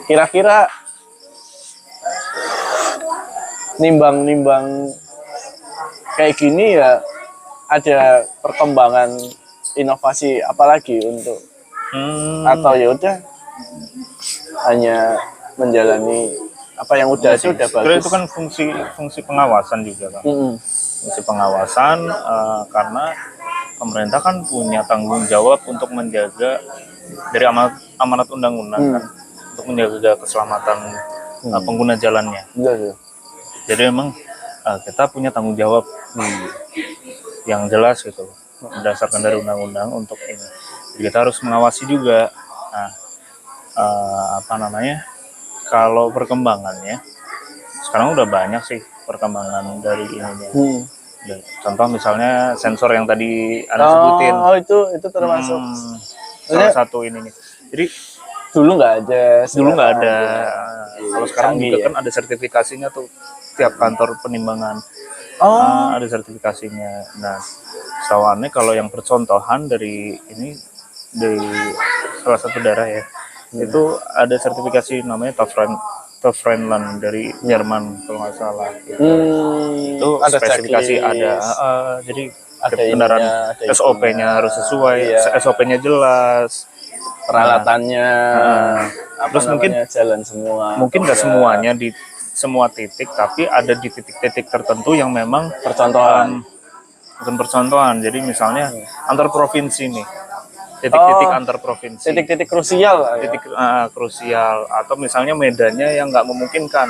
Speaker 1: Kira-kira nimbang kayak gini ya, ada perkembangan inovasi apalagi untuk atau ya udah hanya menjalani apa yang udah
Speaker 2: sih,
Speaker 1: sudah
Speaker 2: sebenarnya
Speaker 1: bagus.
Speaker 2: itu kan fungsi pengawasan juga kan. Fungsi pengawasan karena pemerintah kan punya tanggung jawab untuk menjaga dari amanat undang-undang kan, untuk menjaga keselamatan pengguna jalannya.
Speaker 1: Iya.
Speaker 2: Jadi memang kita punya tanggung jawab yang jelas gitu, berdasarkan dari undang-undang untuk ini. Jadi kita harus mengawasi juga. Nah, apa namanya? Kalau perkembangannya sekarang udah banyak sih perkembangan dari ininya. Contoh misalnya sensor yang tadi Anda sebutin.
Speaker 1: Oh, itu termasuk
Speaker 2: salah satu ini nih. Jadi
Speaker 1: dulu nggak ada.
Speaker 2: Dulu nggak ada. Kalau sekarang
Speaker 1: Canggih,
Speaker 2: juga
Speaker 1: ya?
Speaker 2: kan ada sertifikasinya tuh, tiap kantor penimbangan ada sertifikasinya. Nah, setahuannya kalau yang percontohan dari ini, dari salah satu daerah ya, itu ada sertifikasi namanya TÜV Rheinland dari Jerman kalau nggak salah. Itu
Speaker 1: ada
Speaker 2: spesifikasi
Speaker 1: checklist.
Speaker 2: ada, jadi
Speaker 1: Ada
Speaker 2: kendaraan
Speaker 1: ininya, ada
Speaker 2: SOP-nya harus sesuai, SOP-nya jelas,
Speaker 1: peralatannya,
Speaker 2: terus mungkin
Speaker 1: jalan semua.
Speaker 2: Mungkin nggak semuanya di semua titik, tapi ada di titik-titik tertentu yang memang
Speaker 1: percontohan.
Speaker 2: bukan percontohan. Jadi misalnya antar provinsi nih, titik-titik antar provinsi,
Speaker 1: titik-titik krusial lah,
Speaker 2: titik krusial, atau misalnya medannya yang nggak memungkinkan.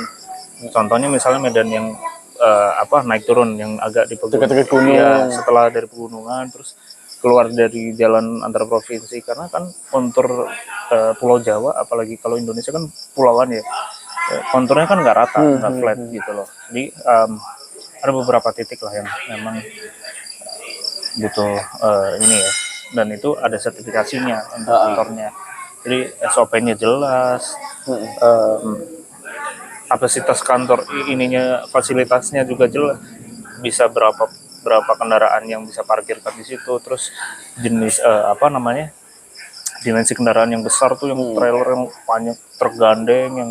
Speaker 2: Contohnya misalnya medan yang naik turun yang agak di
Speaker 1: dekat-dekat gunung.
Speaker 2: Ya, setelah dari pegunungan terus keluar dari jalan antar provinsi, karena kan kontur Pulau Jawa, apalagi kalau Indonesia kan pulauan ya, konturnya kan nggak rata, nggak flat gitu loh. Jadi ada beberapa titik lah yang memang butuh ini ya, dan itu ada sertifikasinya untuk kantornya. Jadi SOP-nya jelas, kapasitas kantor ininya, fasilitasnya juga jelas, bisa berapa kendaraan yang bisa parkirkan di situ, terus jenis dimensi kendaraan yang besar tuh, yang trailer yang panjang, tergandeng yang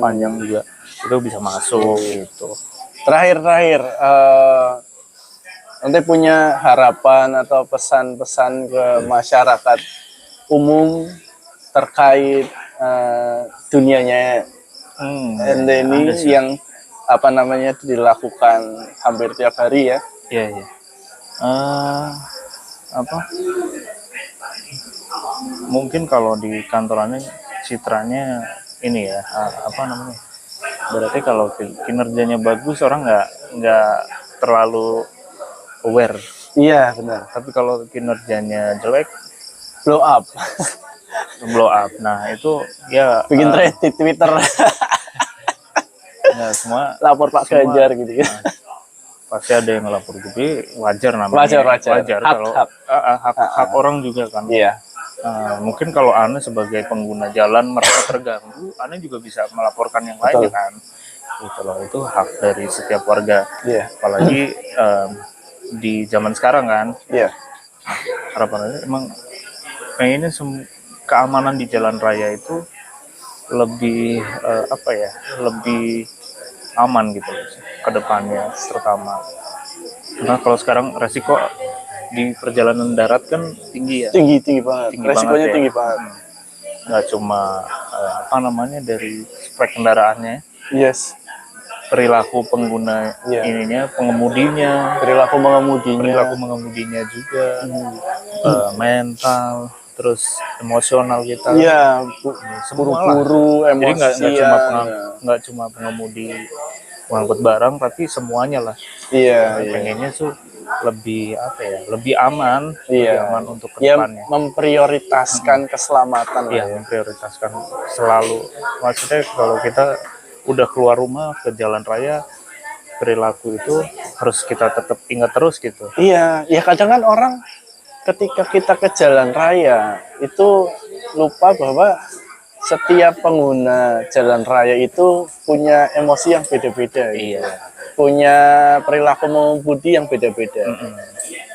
Speaker 2: panjang juga itu bisa masuk gitu.
Speaker 1: Terakhir nanti punya harapan atau pesan-pesan ke masyarakat umum terkait dunianya ini yang dilakukan hampir tiap hari ya.
Speaker 2: Iya. Mungkin kalau di kantorannya citranya ini ya, berarti kalau kinerjanya bagus orang nggak terlalu aware.
Speaker 1: Iya benar.
Speaker 2: Tapi kalau kinerjanya jelek,
Speaker 1: blow up.
Speaker 2: Nah itu ya
Speaker 1: bikin thread di Twitter.
Speaker 2: Ya, semua
Speaker 1: lapor Pak Ganjar gitu ya.
Speaker 2: Pasti ada yang ngelapor, tapi wajar namanya. Wajar kalau hak orang juga kan.
Speaker 1: Iya.
Speaker 2: mungkin kalau Ane sebagai pengguna jalan merasa terganggu, Ane juga bisa melaporkan yang lainnya kan. Gitu loh, itu hak dari setiap warga.
Speaker 1: Iya.
Speaker 2: Apalagi di zaman sekarang kan.
Speaker 1: Iya.
Speaker 2: Harapannya emang pengennya keamanan di jalan raya itu lebih lebih aman gitu ke depannya terutama. Karena kalau sekarang resiko di perjalanan darat kan tinggi ya.
Speaker 1: Tinggi banget. Resikonya tinggi banget.
Speaker 2: Nggak cuma dari spek kendaraannya.
Speaker 1: Yes.
Speaker 2: Perilaku pengguna pengemudinya. Perilaku mengemudinya juga. Mental, terus emosional kita.
Speaker 1: Iya, buru-buru, emosi.
Speaker 2: Jadi nggak cuma pengemudi mengangkut barang, tapi semuanya lah.
Speaker 1: Iya.
Speaker 2: Pengennya tuh lebih aman, lebih aman untuk kedepannya.
Speaker 1: Memprioritaskan keselamatan.
Speaker 2: Iya, memprioritaskan selalu. Maksudnya kalau kita udah keluar rumah ke jalan raya, perilaku itu harus kita tetap ingat terus gitu.
Speaker 1: Iya, ya kadang kan orang ketika kita ke jalan raya itu lupa bahwa setiap pengguna jalan raya itu punya emosi yang beda-beda.
Speaker 2: Iya.
Speaker 1: Punya perilaku mengemudi yang beda-beda.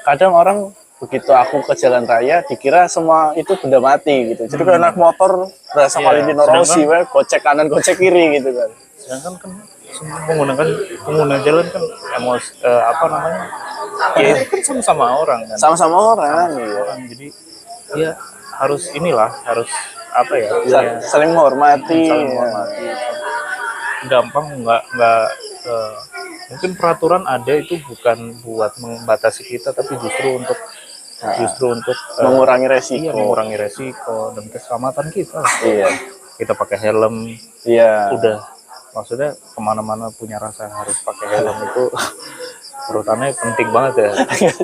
Speaker 1: Kadang orang begitu aku ke jalan raya dikira semua itu benda mati gitu. Jadi kalau naik motor berasa Valentino Rossi, gocek kanan gocek kiri gitu kan.
Speaker 2: Sedangkan kan pengguna jalan kan emosi ya itu kan sama-sama orang kan.
Speaker 1: Sama-sama orang.
Speaker 2: Jadi ya harus
Speaker 1: saling menghormati.
Speaker 2: Gampang mungkin peraturan ada itu bukan buat membatasi kita, tapi justru untuk
Speaker 1: mengurangi resiko.
Speaker 2: Mengurangi resiko dan keselamatan kita.
Speaker 1: Iya.
Speaker 2: Kita pakai helm.
Speaker 1: Iya.
Speaker 2: Udah, maksudnya kemana-mana punya rasa harus pakai helm itu urutannya penting banget ya.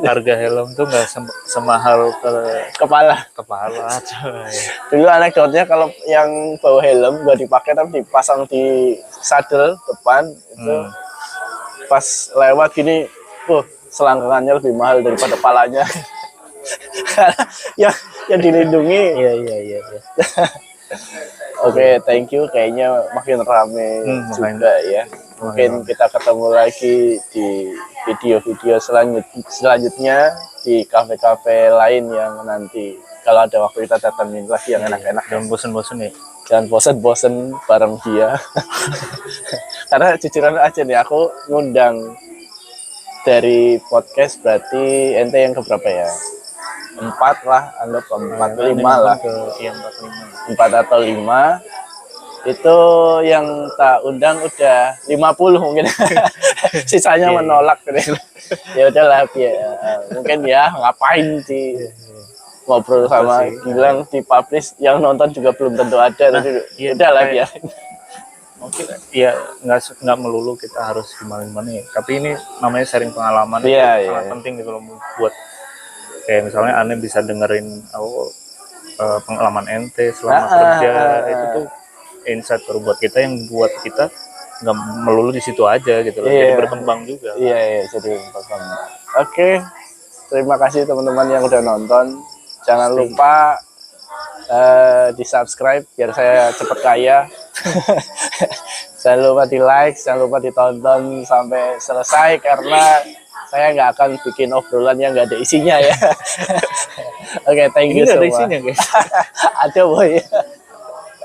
Speaker 2: Harga helm tuh nggak semahal kepala coy.
Speaker 1: Dulu anekdotnya kalau yang bawa helm nggak dipakai tapi dipasang di sadel depan itu pas lewat gini, selangkangannya lebih mahal daripada palanya. yang dilindungi.
Speaker 2: Iya.
Speaker 1: Oke, thank you. Kayaknya makin rame juga ya. Mungkin kita ketemu lagi di video-video selanjutnya di kafe-kafe lain yang nanti kalau ada waktu kita datangin lagi yang enak-enak.
Speaker 2: Jangan bosen-bosen ya.
Speaker 1: Jangan bosen-bosen bareng dia. Karena jujuran aja nih, aku ngundang dari podcast berarti ente yang keberapa ya? 4 lah, anggap 4, 5 lah. 4 atau 5. Itu yang tak undang udah 50 mungkin. Sisanya menolak. Ya udahlah, mungkin ya ngapain sih ngobrol sama Gilang di publish, yang nonton juga belum tentu ada. Udahlah ya.
Speaker 2: Mungkin ya nggak melulu kita harus gimana ya. Tapi ini namanya sharing pengalaman.
Speaker 1: Sangat
Speaker 2: penting gitu loh buat kayak misalnya Ane bisa dengerin pengalaman ente selama kerja, itu tuh insight baru buat kita yang buat kita nggak melulu di situ aja gitu loh. Jadi berkembang juga.
Speaker 1: Iya, jadi berkembang. Oke, terima kasih teman-teman yang udah nonton. Jangan lupa di subscribe biar saya cepat kaya. Jangan lupa di like, jangan lupa ditonton sampai selesai karena saya nggak akan bikin obrolan yang nggak ada isinya ya. Oke, thank you so much. Ada isinya guys. Ada boy.